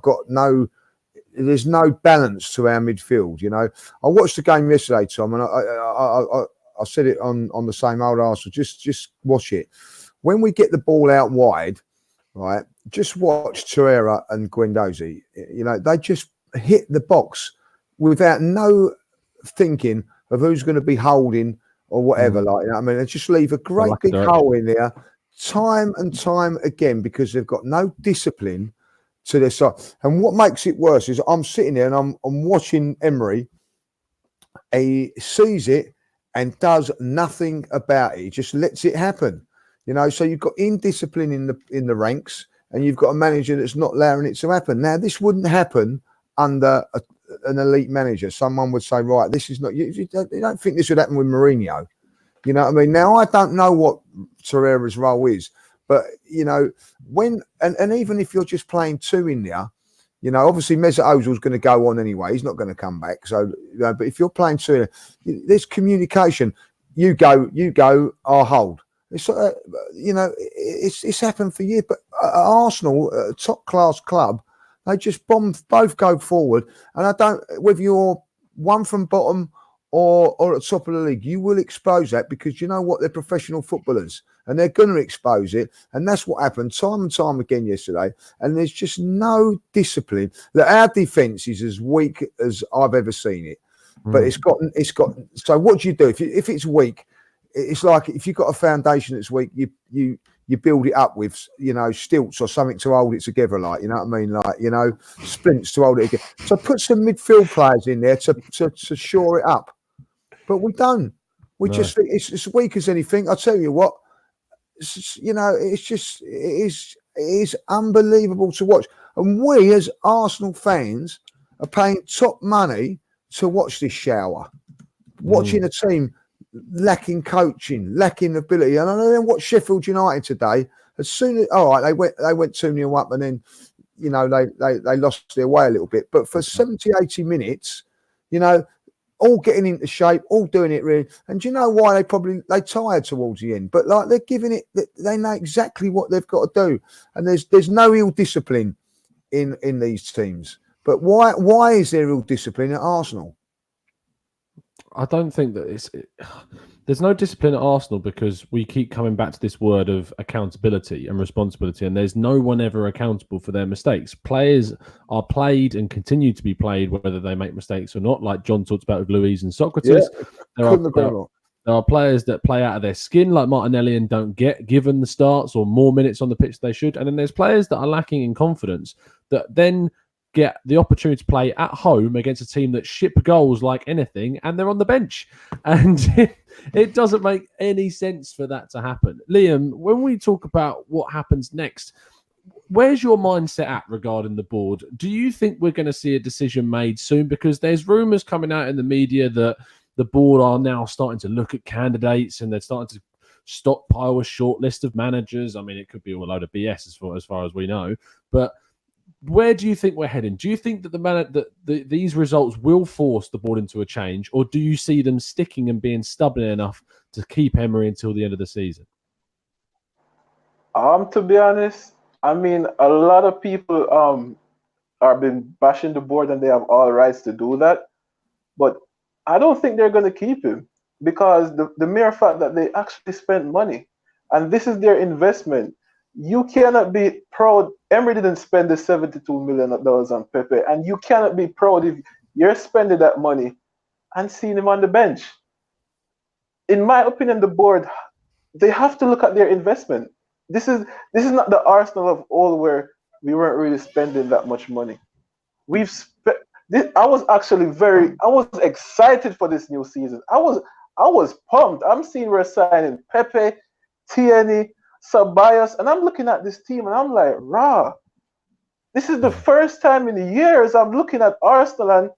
balance to our midfield. I watched the game yesterday, Tom, and I said it on the same old Arsenal. Just watch it. When we get the ball out wide, right? Just watch Torreira and Guendouzi. They just hit the box without no thinking of who's going to be holding or whatever. They just leave a great big hole in there time and time again because they've got no discipline to their side. And what makes it worse is I'm sitting there and I'm watching Emery. He sees it and does nothing about it. He just lets it happen. So you've got indiscipline in the ranks, and you've got a manager that's not allowing it to happen. Now, this wouldn't happen under an elite manager. Someone would say, right, this is not. You don't think this would happen with Mourinho? You know what I mean? Now, I don't know what Torreira's role is, but when and even if you're just playing two in there, obviously Mesut Ozil's going to go on anyway. He's not going to come back. So, but if you're playing two, there's communication. You go. I'll hold. It's it's happened for years, but Arsenal, a top class club, they just both go forward. And I don't, whether you're one from bottom or at top of the league, you will expose that because you know what, they're professional footballers and they're going to expose it. And that's what happened time and time again yesterday. And there's just no discipline. Our defence is as weak as I've ever seen it. But it's got. So what do you do if it's weak? It's like if you've got a foundation that's weak, you build it up with stilts or something to hold it together, like splints to hold it together. So put some midfield players in there to shore it up. But we don't. Just it's as weak as anything. I'll tell you what. It is unbelievable to watch. And we as Arsenal fans are paying top money to watch this shower. Watching a team lacking coaching, lacking ability. And I then watch Sheffield United today. As soon as they went 2-0 up, and then they lost their way a little bit. But for 70, 80 minutes, all getting into shape, all doing it really. And do you know why they tired towards the end? But they're giving it, they know exactly what they've got to do. And there's no ill discipline in these teams. But why is there ill discipline at Arsenal? I don't think that there's no discipline at Arsenal because we keep coming back to this word of accountability and responsibility, and there's no one ever accountable for their mistakes. Players are played and continue to be played whether they make mistakes or not, like John talked about with Louise and Socrates. Yeah, there are players that play out of their skin like Martinelli and don't get given the starts or more minutes on the pitch they should, and then there's players that are lacking in confidence that then get the opportunity to play at home against a team that ship goals like anything, and they're on the bench. And it doesn't make any sense for that to happen. Liam, when we talk about what happens next, where's your mindset at regarding the board? Do you think we're going to see a decision made soon? Because there's rumours coming out in the media that the board are now starting to look at candidates and they're starting to stockpile a short list of managers. I mean, it could be all a load of BS as far as we know. But where do you think we're heading? Do you think that these results will force the board into a change, or do you see them sticking and being stubborn enough to keep Emery until the end of the season? To be honest, I mean, a lot of people are been bashing the board, and they have all rights to do that. But I don't think they're going to keep him, because the mere fact that they actually spent money, and this is their investment. You cannot be proud. Emery didn't spend the $72 million on Pepe, and you cannot be proud if you're spending that money and seeing him on the bench. In my opinion, the board, they have to look at their investment. This is not the Arsenal of old where we weren't really spending that much money. We've spent. I was excited for this new season. I was pumped. I'm seeing we're signing Pepe, Tierney, Ceballos, and I'm looking at this team and I'm like, rah. This is the first time in years I'm looking at Arsenal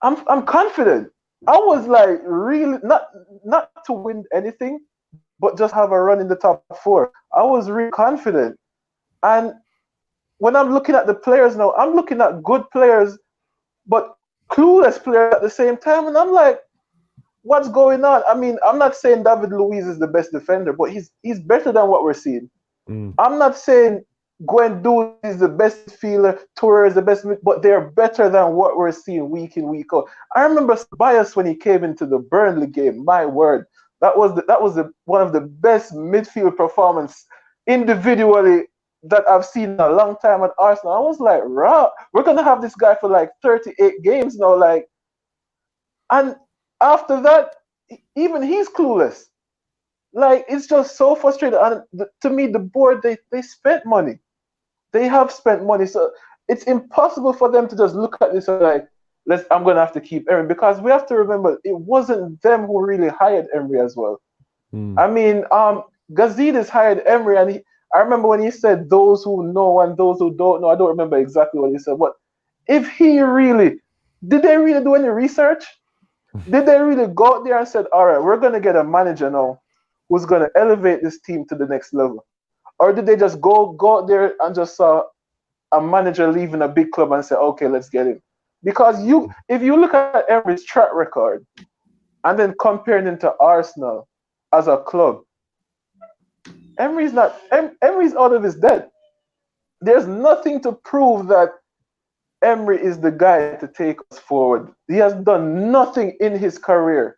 and I'm confident. I was like really not to win anything, but just have a run in the top 4. I was really confident. And when I'm looking at the players now, I'm looking at good players, but clueless players at the same time. And I'm like, what's going on? I mean, I'm not saying David Luiz is the best defender, but he's better than what we're seeing. I'm not saying Guendouzi is the best fielder, Toure is the best, but they're better than what we're seeing week in, week out. I remember Ceballos when he came into the Burnley game. My word, that was one of the best midfield performance individually that I've seen in a long time at Arsenal. I was like, rah, we're gonna have this guy for like 38 games now, like, and after that, even he's clueless. Like, it's just so frustrating. And to me, the board, they spent money. They have spent money. So it's impossible for them to just look at this and like, I'm going to have to keep Emery. Because we have to remember, it wasn't them who really hired Emery as well. I mean, Gazidis hired Emery, and I remember when he said those who know and those who don't know. I don't remember exactly what he said. But if he really, did they really do any research? Did they really go out there and said, all right, we're going to get a manager now who's going to elevate this team to the next level? Or did they just go out there and just saw a manager leaving a big club and say, okay, let's get him? Because if you look at Emery's track record and then comparing him to Arsenal as a club, Emery's out of his depth. There's nothing to prove that Emery is the guy to take us forward. He has done nothing in his career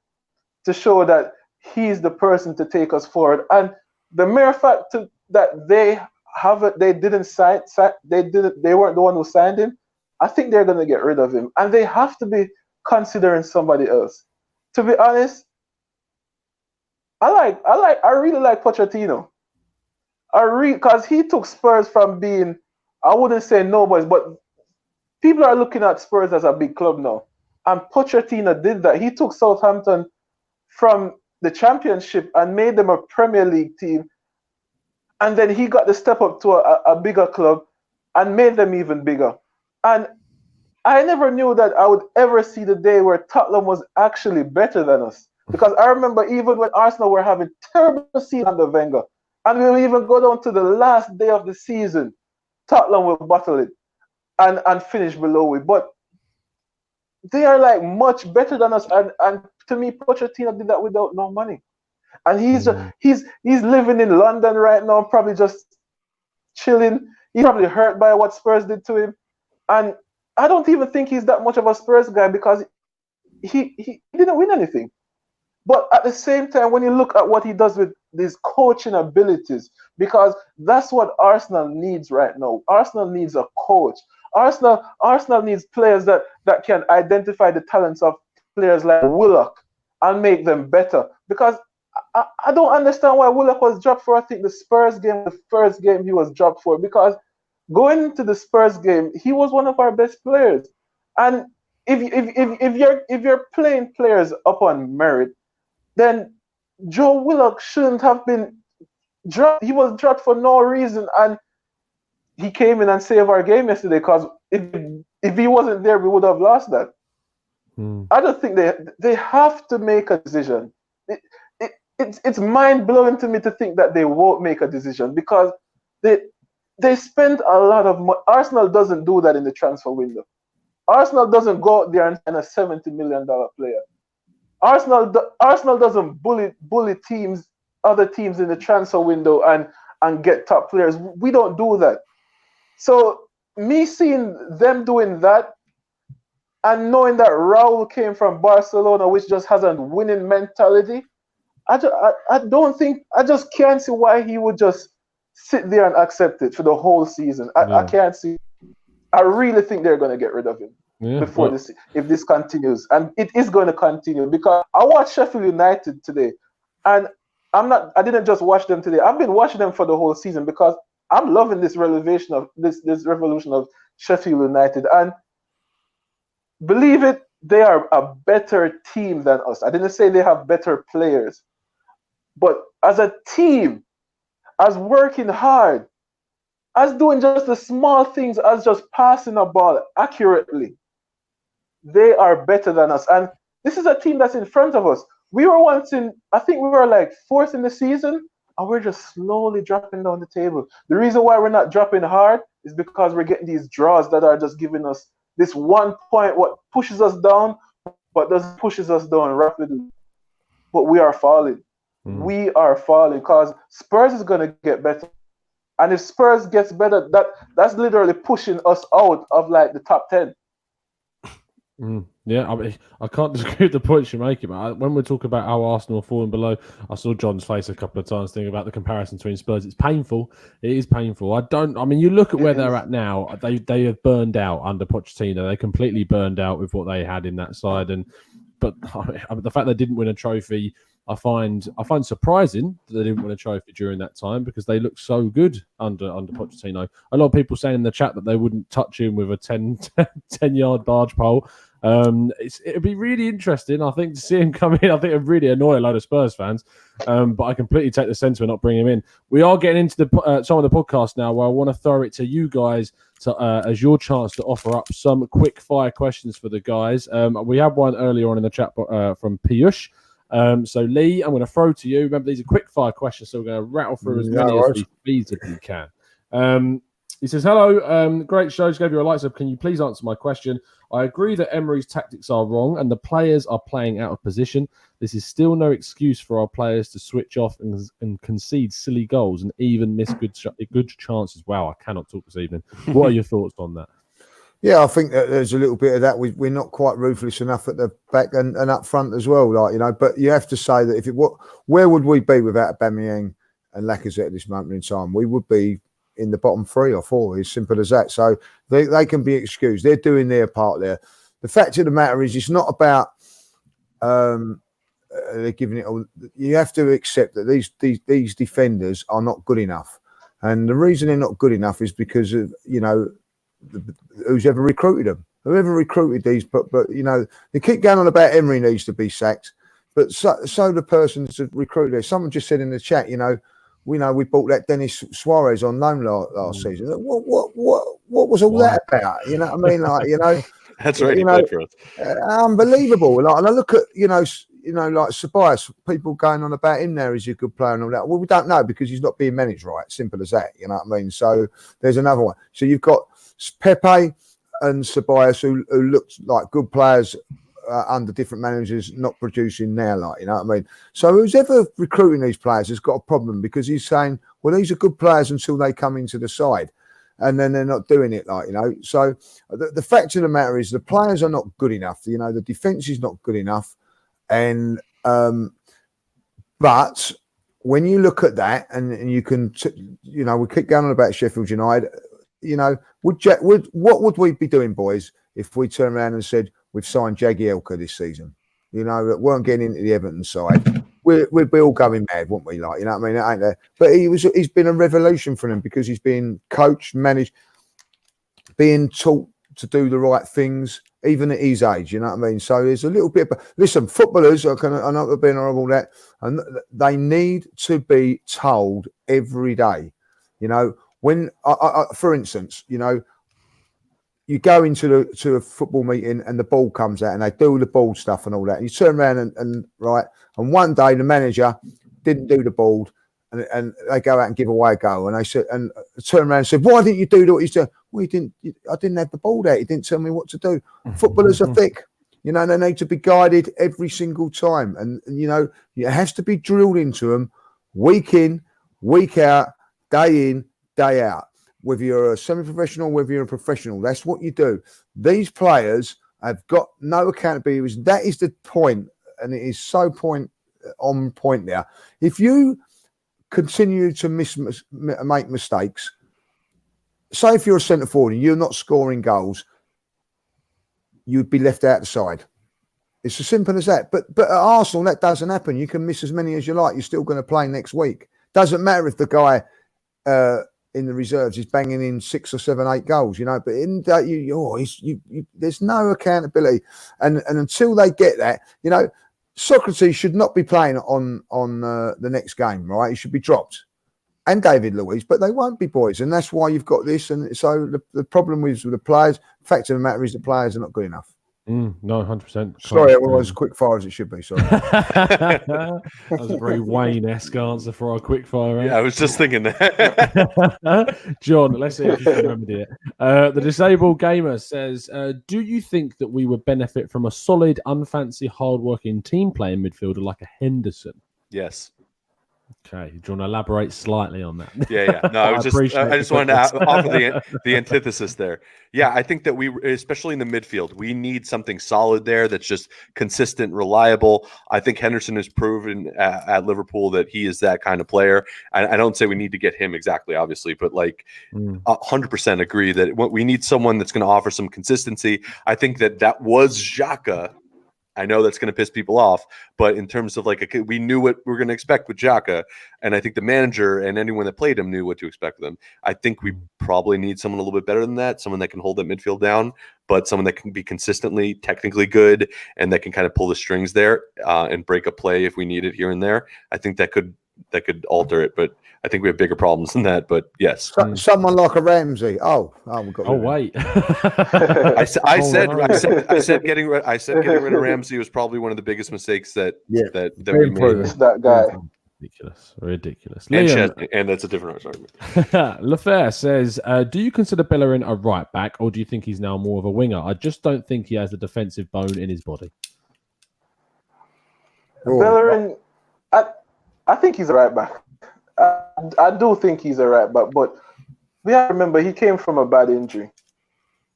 to show that he's the person to take us forward. And the mere fact that they weren't the one who signed him, I think they're going to get rid of him. And they have to be considering somebody else. To be honest, I really like Pochettino. Because he took Spurs from being, I wouldn't say nobody's, but people are looking at Spurs as a big club now. And Pochettino did that. He took Southampton from the Championship and made them a Premier League team. And then he got the step up to a bigger club and made them even bigger. And I never knew that I would ever see the day where Tottenham was actually better than us. Because I remember even when Arsenal were having terrible season under Wenger, and we will even go down to the last day of the season, Tottenham will bottle it and finish below it. But they are like much better than us. And to me, Pochettino did that without no money. And he's living in London right now, probably just chilling. He's probably hurt by what Spurs did to him. And I don't even think he's that much of a Spurs guy because he didn't win anything. But at the same time, when you look at what he does with these coaching abilities, because that's what Arsenal needs right now. Arsenal needs a coach. Arsenal needs players that can identify the talents of players like Willock and make them better. Because I don't understand why Willock was dropped for, I think, the Spurs game, the first game he was dropped for. Because going into the Spurs game, he was one of our best players. And if you're playing players upon merit, then Joe Willock shouldn't have been dropped. He was dropped for no reason, and he came in and saved our game yesterday. Because if he wasn't there, we would have lost that. I just think they have to make a decision. It's mind blowing to me to think that they won't make a decision, because they spend a lot of money. Arsenal doesn't do that in the transfer window. Arsenal doesn't go out there and sign a $70 million player. Arsenal doesn't bully teams, other teams in the transfer window and get top players. We don't do that. So me seeing them doing that and knowing that Raul came from Barcelona, which just has a winning mentality, I just can't see why he would just sit there and accept it for the whole season. I can't see. I really think they're going to get rid of him before this, if this continues, and it is going to continue, because I watched Sheffield United today, and I didn't just watch them today. I've been watching them for the whole season, because I'm loving this revolution of Sheffield United, and believe it, they are a better team than us. I didn't say they have better players, but as a team, as working hard, as doing just the small things, as just passing a ball accurately, they are better than us. And this is a team that's in front of us. We were I think we were like fourth in the season, and we're just slowly dropping down the table. The reason why we're not dropping hard is because we're getting these draws that are just giving us this 1 point, what pushes us down, but doesn't pushes us down rapidly. But we are falling. We are falling, because Spurs is going to get better. And if Spurs gets better, that's literally pushing us out of like the top 10. Yeah, I mean, I can't disagree with the points you're making, but when we talk about how Arsenal are falling below, I saw John's face a couple of times thinking about the comparison between Spurs. It's painful. It is painful. I mean, you look at where they're at now. They have burned out under Pochettino. They completely burned out with what they had in that side. But the fact they didn't win a trophy, I find surprising that they didn't win a trophy during that time, because they look so good under Pochettino. A lot of people saying in the chat that they wouldn't touch him with a 10-yard barge pole. It'd be really interesting, I think, to see him come in. I think it'd really annoy a load of Spurs fans, but I completely take the sense of not bringing him in. We are getting into some of the podcast now, where I want to throw it to you guys as your chance to offer up some quick fire questions for the guys. We had one earlier on in the chat from Piyush. So Lee, I'm going to throw to you. Remember, these are quick fire questions, so we're going to rattle through as many as we feasibly can. He says, hello, great show. Just gave you a lights up. Can you please answer my question? I agree that Emery's tactics are wrong and the players are playing out of position. This is still no excuse for our players to switch off and concede silly goals and even miss good chances. Wow, I cannot talk this evening. What are your thoughts on that? Yeah, I think that there's a little bit of that. We're not quite ruthless enough at the back and up front as well, But you have to say that where would we be without Aubameyang and Lacazette at this moment in time? We would be in the bottom 3 or 4, as simple as that. So they can be excused. They're doing their part there. The fact of the matter is, it's not about they're giving it all. You have to accept that these defenders are not good enough, and the reason they're not good enough is because of who's ever recruited them. Whoever recruited these, but they keep going on about Emery needs to be sacked, but so the persons that recruited. Someone just said in the chat, we bought that Dennis Suarez on loan last season. What was all that about? You know what I mean? That's right. He played for us. Unbelievable. And I look at like Ceballos, people going on about him now. Is he a good player and all that? Well, we don't know because he's not being managed right. Simple as that. You know what I mean? So there's another one. So you've got Pepe and Ceballos who looked like good players under different managers, not producing now, you know what I mean? So who's ever recruiting these players has got a problem, because he's saying, well, these are good players until they come into the side, and then they're not doing it, So the fact of the matter is the players are not good enough. The defence is not good enough, and but when you look at that, and you can, we keep going on about Sheffield United. What would we be doing, boys, if we turn around and said, we've signed Jagielka this season, that weren't getting into the Everton side? We'd be all going mad, wouldn't we? You know what I mean? It ain't there. But he's been a revolution for them, because he's been coached, managed. being taught to do the right things, even at his age. You know what I mean? So there's a little bit. But listen, footballers, I know they're being horrible that, and they need to be told every day. You know, when for instance, you know, you go into a football meeting and the ball comes out and they do the ball stuff and all that. And you turn around and one day the manager didn't do the ball and they go out and give away a goal. And they said, and turn around and said, why didn't you do what he's doing? Well, I didn't have the ball there. He didn't tell me what to do. Footballers are thick. You know, they need to be guided every single time. And, you know, it has to be drilled into them week in, week out, day in, day out. Whether you're a semi-professional, whether you're a professional, that's what you do. These players have got no accountability. That is the point, and it is so on point there. If you continue to make mistakes, say if you're a centre forward and you're not scoring goals, you'd be left out the side. It's as simple as that. But at Arsenal, that doesn't happen. You can miss as many as you like. You're still going to play next week. Doesn't matter if the guy in the reserves is banging in 6 or 7, 8 goals, you know. But in that, there's no accountability, and until they get that, you know, Socrates should not be playing on the next game, right? He should be dropped, and David Luiz, but they won't be, boys, and that's why you've got this. And so the problem with the players, the fact of the matter is the players are not good enough. No, 100%. Sorry, it was as quick fire as it should be. Sorry. That was a very Wayne-esque answer for our quick fire. Right? Yeah, I was just thinking that. John, let's see if you remembered it. The Disabled Gamer says, do you think that we would benefit from a solid, unfancy, hard-working team playing midfielder like a Henderson? Yes. Okay, do you want to elaborate slightly on that? Yeah. No, I just wanted to offer the antithesis there. Yeah, I think that we, especially in the midfield, we need something solid there that's just consistent, reliable. I think Henderson has proven at Liverpool that he is that kind of player. I don't say we need to get him exactly, obviously, but 100% agree that we need someone that's going to offer some consistency. I think that was Xhaka. I know that's going to piss people off, but in terms of we knew what we were going to expect with Xhaka, and I think the manager and anyone that played him knew what to expect with him. I think we probably need someone a little bit better than that, someone that can hold that midfield down, but someone that can be consistently technically good and that can kind of pull the strings there and break a play if we need it here and there. I think that could alter it, but I think we have bigger problems than that. But yes, someone like a Ramsey. We've got. Oh wait, I said getting rid of Ramsey was probably one of the biggest mistakes that we made. That guy. Ridiculous. And that's a different argument. Lafair says, do you consider Bellerin a right back, or do you think he's now more of a winger? I just don't think he has the defensive bone in his body. Bellerin, I think he's a right back. I do think he's a right back, but we have to remember he came from a bad injury.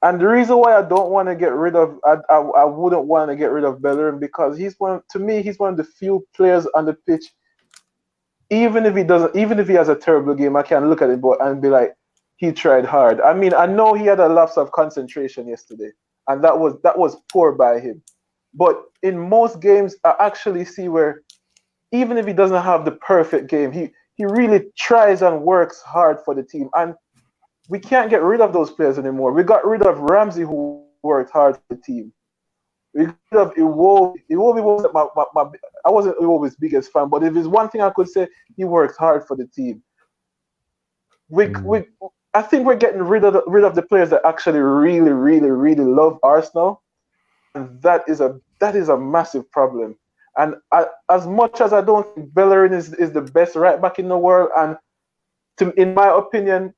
And the reason why I don't want to get rid of, I wouldn't want to get rid of Bellerin, because he's one of the few players on the pitch. Even if he has a terrible game, I can look at it and be like, he tried hard. I mean, I know he had a lapse of concentration yesterday, and that was poor by him. But in most games, I actually see where even if he doesn't have the perfect game, he really tries and works hard for the team. And we can't get rid of those players anymore. We got rid of Ramsey, who worked hard for the team. We got rid of Iwobi. Iwobi wasn't I wasn't Iwobi's biggest fan, but if there's one thing I could say, he worked hard for the team. I think we're getting rid of the players that actually really, really, really love Arsenal, and that is a massive problem. And as much as I don't think Bellerin is the best right back in the world, and in my opinion,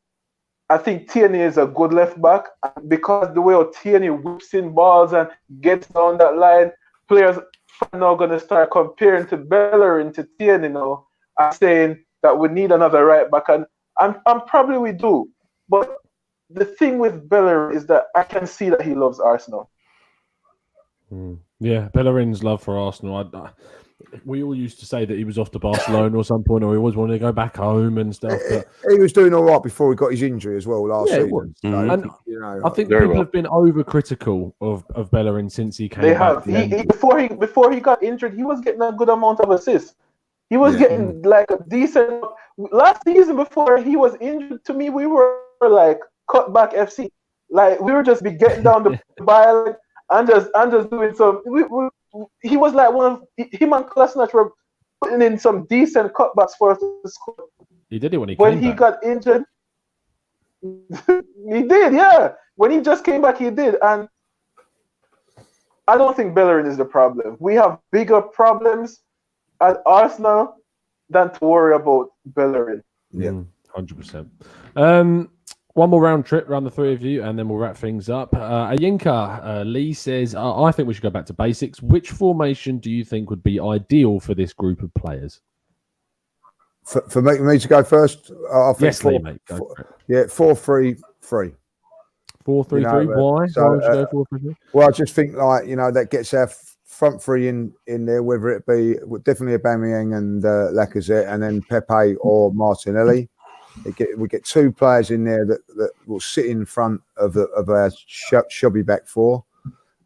I think Tierney is a good left back, because the way Tierney whips in balls and gets down that line, players are now going to start comparing to Bellerin to Tierney now and saying that we need another right back, and probably we do. But the thing with Bellerin is that I can see that he loves Arsenal. Yeah, Bellerin's love for Arsenal. We all used to say that he was off to Barcelona or some point, or he always wanted to go back home and stuff. But he was doing all right before he got his injury as well last season. So, and I think people have been overcritical of Bellerin since he came back. They have. Before he got injured, he was getting a good amount of assists. He was getting like a decent. Last season before he was injured, to me, we were like cut back FC. Like we were just be getting down the ball and just doing some. He was like him and Kolasinac were putting in some decent cutbacks for us to score. He did it when he got injured. He did, yeah. When he just came back, he did, and I don't think Bellerin is the problem. We have bigger problems at Arsenal than to worry about Bellerin. Yeah, 100%. One more round trip around the three of you, and then we'll wrap things up. Ayinka Lee says, I think we should go back to basics. Which formation do you think would be ideal for this group of players? For me to go first, I think yes, Lee, mate. 4-3-3. 4-3-3. Why? So, Why would you go 4-3-3? Well, I just think that gets our front three in there, whether it be definitely Aubameyang and Lacazette, and then Pepe or Martinelli. We get two players in there that will sit in front of our shabby back four,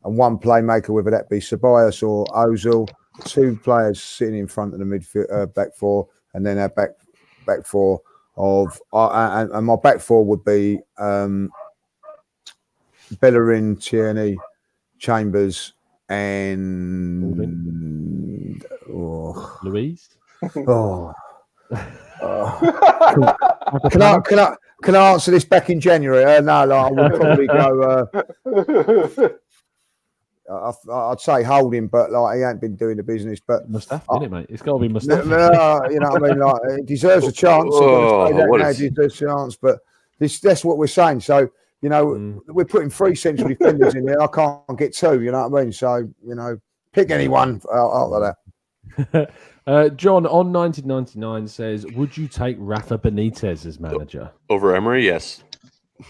and one playmaker, whether that be Ceballos or Ozil. Two players sitting in front of the midfield back four, and then our back four of and my back four would be Bellerin, Tierney, Chambers, and Louise. Can I answer this back in January? No, I would probably go. I'd say Holding, but he ain't been doing the business. But Mustafa, it, mate. It's got to be Mustafa. You know what I mean? He deserves a chance. He deserves a chance. But that's what we're saying. So we're putting 3 central defenders in there. I can't get 2. You know what I mean? So pick anyone out of that. John on 1999 says, would you take Rafa Benitez as manager over Emery? Yes.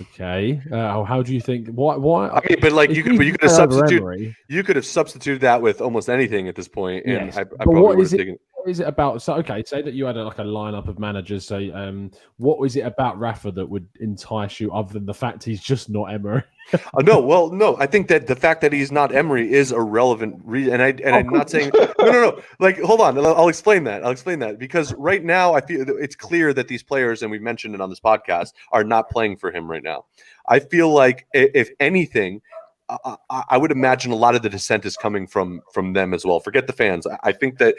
Okay. How do you think? Why? I mean, but you could have substituted. You could have substituted that with almost anything at this point. And yes. I probably would have taken. What is it about? So, okay, say that you had a lineup of managers. So, what is it about Rafa that would entice you, other than the fact he's just not Emery? No. I think that the fact that he's not Emery is a relevant reason. I'm not saying no. Like, hold on. I'll explain that because right now I feel it's clear that these players, and we've mentioned it on this podcast, are not playing for him right now. I feel like if anything, I would imagine a lot of the dissent is coming from them as well. Forget the fans. I think that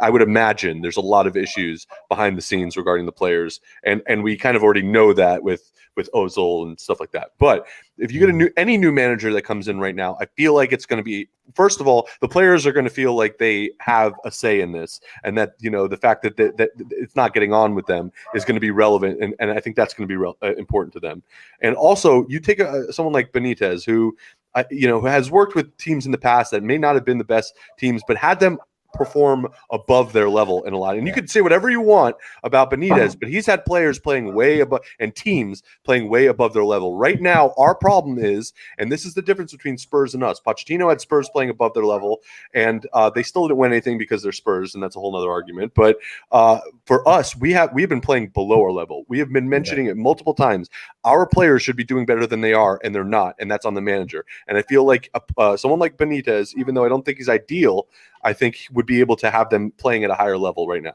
I would imagine there's a lot of issues behind the scenes regarding the players, and we kind of already know that with Ozil and stuff like that. But if you get any new manager that comes in right now, I feel like it's going to be, first of all, the players are going to feel like they have a say in this, and that the fact that it's not getting on with them is going to be relevant, and I think that's going to be important to them. And also, you take someone like Benitez, who has worked with teams in the past that may not have been the best teams, but had them perform above their level in a lot. And you could say whatever you want about Benitez, but he's had players playing way above and teams playing way above their level. Right now, our problem is, and this is the difference between Spurs and us. Pochettino had Spurs playing above their level, and they still didn't win anything because they're Spurs, and that's a whole other argument. But for us, we have been playing below our level. We have been mentioning it multiple times. Our players should be doing better than they are, and they're not, and that's on the manager. And I feel like someone like Benitez, even though I don't think he's ideal, I think he would be able to have them playing at a higher level right now.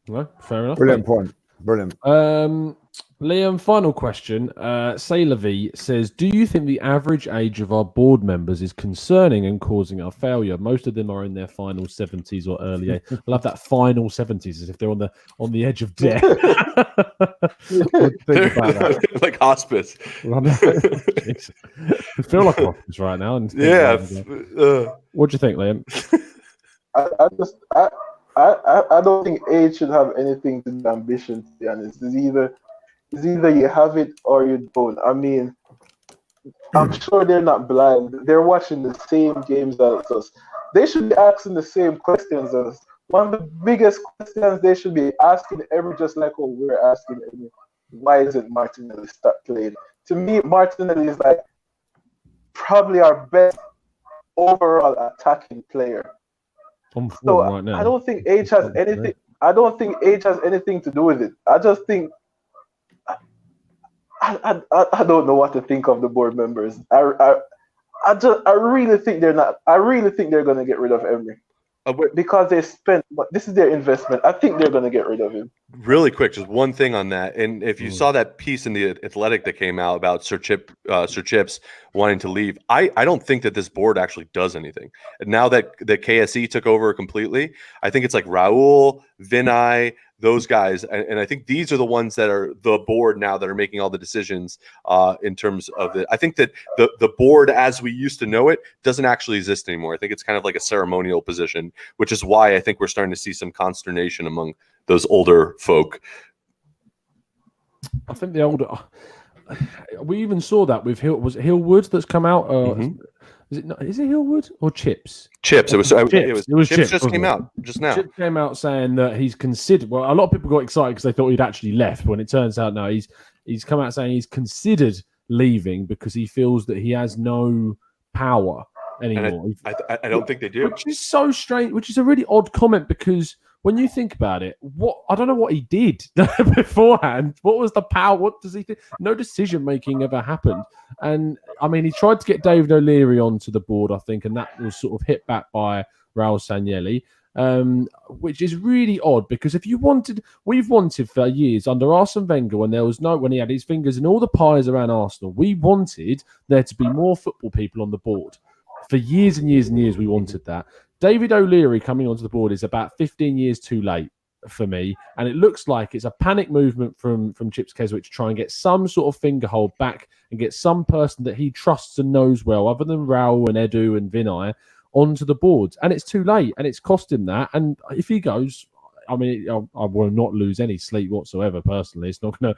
Well, fair enough. Brilliant point. Brilliant. Liam, final question. Saylavi says, do you think the average age of our board members is concerning and causing our failure? Most of them are in their final 70s or earlier. I love that final 70s, as if they're on the edge of death. Think about that. Like hospice. I feel like hospice right now. And what do you think, Liam? I don't think age should have anything to do with ambition, to be honest. It's either you have it or you don't. I mean, I'm sure they're not blind. They're watching the same games as us. They should be asking the same questions as us. One of the biggest questions they should be asking just like what we're asking, why isn't Martinelli start playing? To me, Martinelli is like probably our best overall attacking player. So right now. I don't think age has anything. I don't think age has anything to do with it. I just think I don't know what to think of the board members. I really think they're not. I really think they're going to get rid of Emery. because they spent. But this is their investment. I think they're going to get rid of him. Really quick, just one thing on that. And if you saw that piece in the Athletic that came out about Sir Chips wanting to leave, I don't think that this board actually does anything. Now that the KSE took over completely, I think it's like Raul, Vinay, those guys, and I think these are the ones that are the board now that are making all the decisions in terms of the. I think that the board as we used to know it doesn't actually exist anymore. I think it's kind of like a ceremonial position, which is why I think we're starting to see some consternation among those older folk. I think the older. We even saw that with was it Hillwood that's come out. Is it Hillwood or Chips? Chips. It was Chips just came it? out just now. Chips came out saying that he's considered. Well, a lot of people got excited because they thought he'd actually left. When it turns out, no, he's come out saying he's considered leaving because he feels that he has no power anymore. I don't think they do. Which is so strange. Which is a really odd comment because when you think about it, I don't know what he did beforehand. What was the power? What does he think? No decision making ever happened. And I mean, he tried to get David O'Leary onto the board, I think, and that was sort of hit back by Raul Sanllehi, which is really odd because we've wanted for years under Arsene Wenger when he had his fingers in all the pies around Arsenal, we wanted there to be more football people on the board. For years and years and years, we wanted that. David O'Leary coming onto the board is about 15 years too late for me, and it looks like it's a panic movement from Chips Keswick to try and get some sort of fingerhold back and get some person that he trusts and knows well, other than Raul and Edu and Vinay, onto the board. And it's too late, and it's cost him that. And if he goes, I mean, I will not lose any sleep whatsoever. Personally, it's not gonna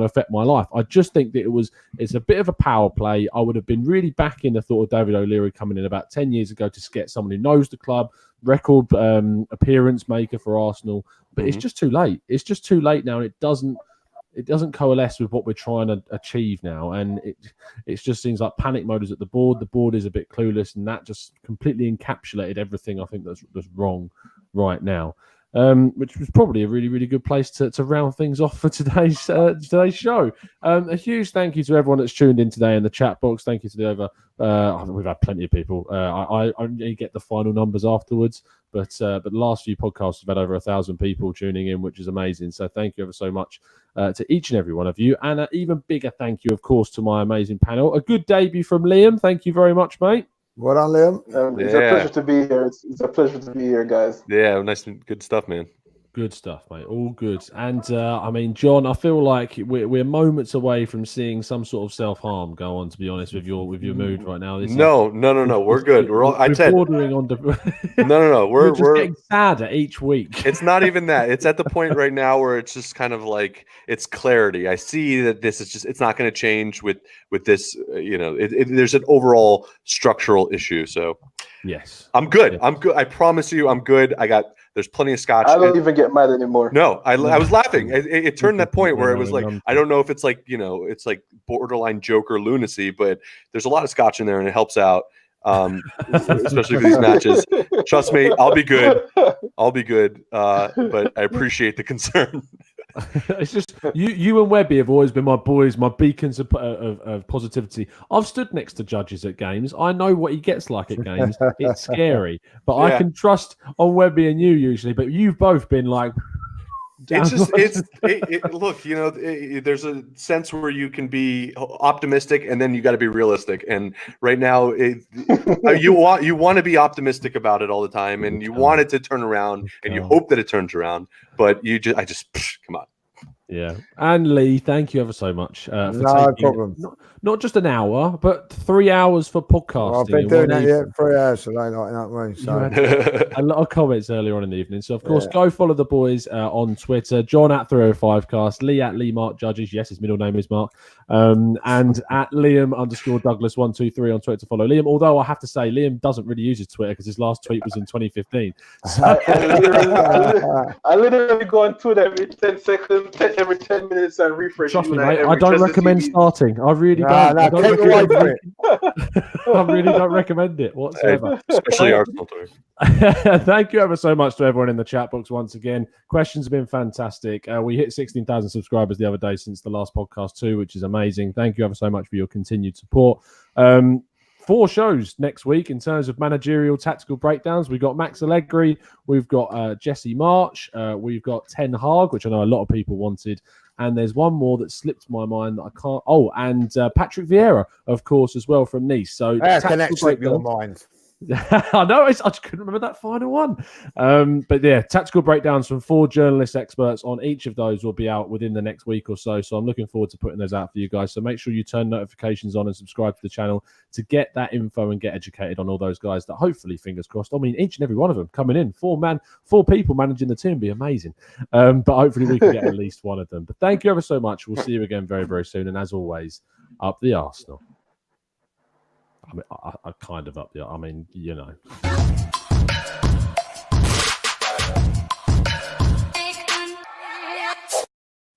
affect my life. I just think that it's a bit of a power play. I would have been really backing the thought of David O'Leary coming in about 10 years ago to get someone who knows the club, record appearance maker for Arsenal. But it's just too late. It's just too late now, and it doesn't coalesce with what we're trying to achieve now. And it just seems like panic mode is at the board. The board is a bit clueless, and that just completely encapsulated everything I think that's wrong right now. Which was probably a really, really good place to round things off for today's show. A huge thank you to everyone that's tuned in today in the chat box. Thank you to the we've had plenty of people. I only get the final numbers afterwards, but the last few podcasts have had over 1,000 people tuning in, which is amazing. So thank you ever so much to each and every one of you, and an even bigger thank you, of course, to my amazing panel. A good debut from Liam. Thank you very much, mate. Well done, Liam. It's a pleasure to be here. It's a pleasure to be here, guys. Yeah, nice and good stuff, man. Good stuff, mate. All good. And I mean, John, I feel like we're moments away from seeing some sort of self-harm go on. To be honest, with your mood right now. No. We're good. We're bordering on. No. We're just getting sadder each week. It's not even that. It's at the point right now where it's just kind of like it's clarity. I see that this is it's not going to change with this. There's an overall structural issue. So yes, I'm good. Yeah. I'm good. I promise you, I'm good. There's plenty of scotch. I don't even get mad anymore. No, I was laughing. It turned that point where it was like, I don't know if it's like, it's like borderline Joker lunacy, but there's a lot of scotch in there and it helps out, especially for these matches. Trust me, I'll be good. But I appreciate the concern. It's just you and Webby have always been my boys, my beacons of positivity. I've stood next to judges at games. I know what he gets like at games. It's scary, but I can trust on Webby and you usually. But you've both been like. It's just look, there's a sense where you can be optimistic and then you got to be realistic. And right now, you want to be optimistic about it all the time, and you want it to turn around, and you hope that it turns around. But come on. Yeah, and Lee, thank you ever so much for no problem. Not just an hour, but 3 hours for podcasting. Well, I've been doing that 3 hours today, a lot of comments earlier on in the evening. So, of course, go follow the boys on Twitter. John at 305cast, Lee at Lee Mark Judges. Yes, his middle name is Mark. And at Liam _Douglas123 on Twitter to follow Liam. Although I have to say, Liam doesn't really use his Twitter because his last tweet was in 2015. So, I literally go on Twitter every 10 seconds, every 10 minutes and refresh. Trust me, mate, I don't recommend starting. I really don't. I really don't recommend it whatsoever. Especially Arsenal Twitter. Thank you ever so much to everyone in the chat box once again. Questions have been fantastic. We hit 16,000 subscribers the other day since the last podcast too, which is amazing. Thank you ever so much for your continued support. 4 shows next week in terms of managerial tactical breakdowns. We've got Max Allegri, we've got Jesse March, we've got Ten Hag, which I know a lot of people wanted. And there's one more that slipped my mind that I can't. Oh, and Patrick Vieira, of course, as well from Nice. So can that slip your mind? I know. I just couldn't remember that final one. But yeah, tactical breakdowns from 4 journalist experts on each of those will be out within the next week or so. So I'm looking forward to putting those out for you guys. So make sure you turn notifications on and subscribe to the channel to get that info and get educated on all those guys that hopefully, fingers crossed, I mean, each and every one of them coming in. 4 people managing the team would be amazing. But hopefully we can get at least one of them. But thank you ever so much. We'll see you again very, very soon. And as always, up the Arsenal. I mean, I kind of up there. I mean, you know.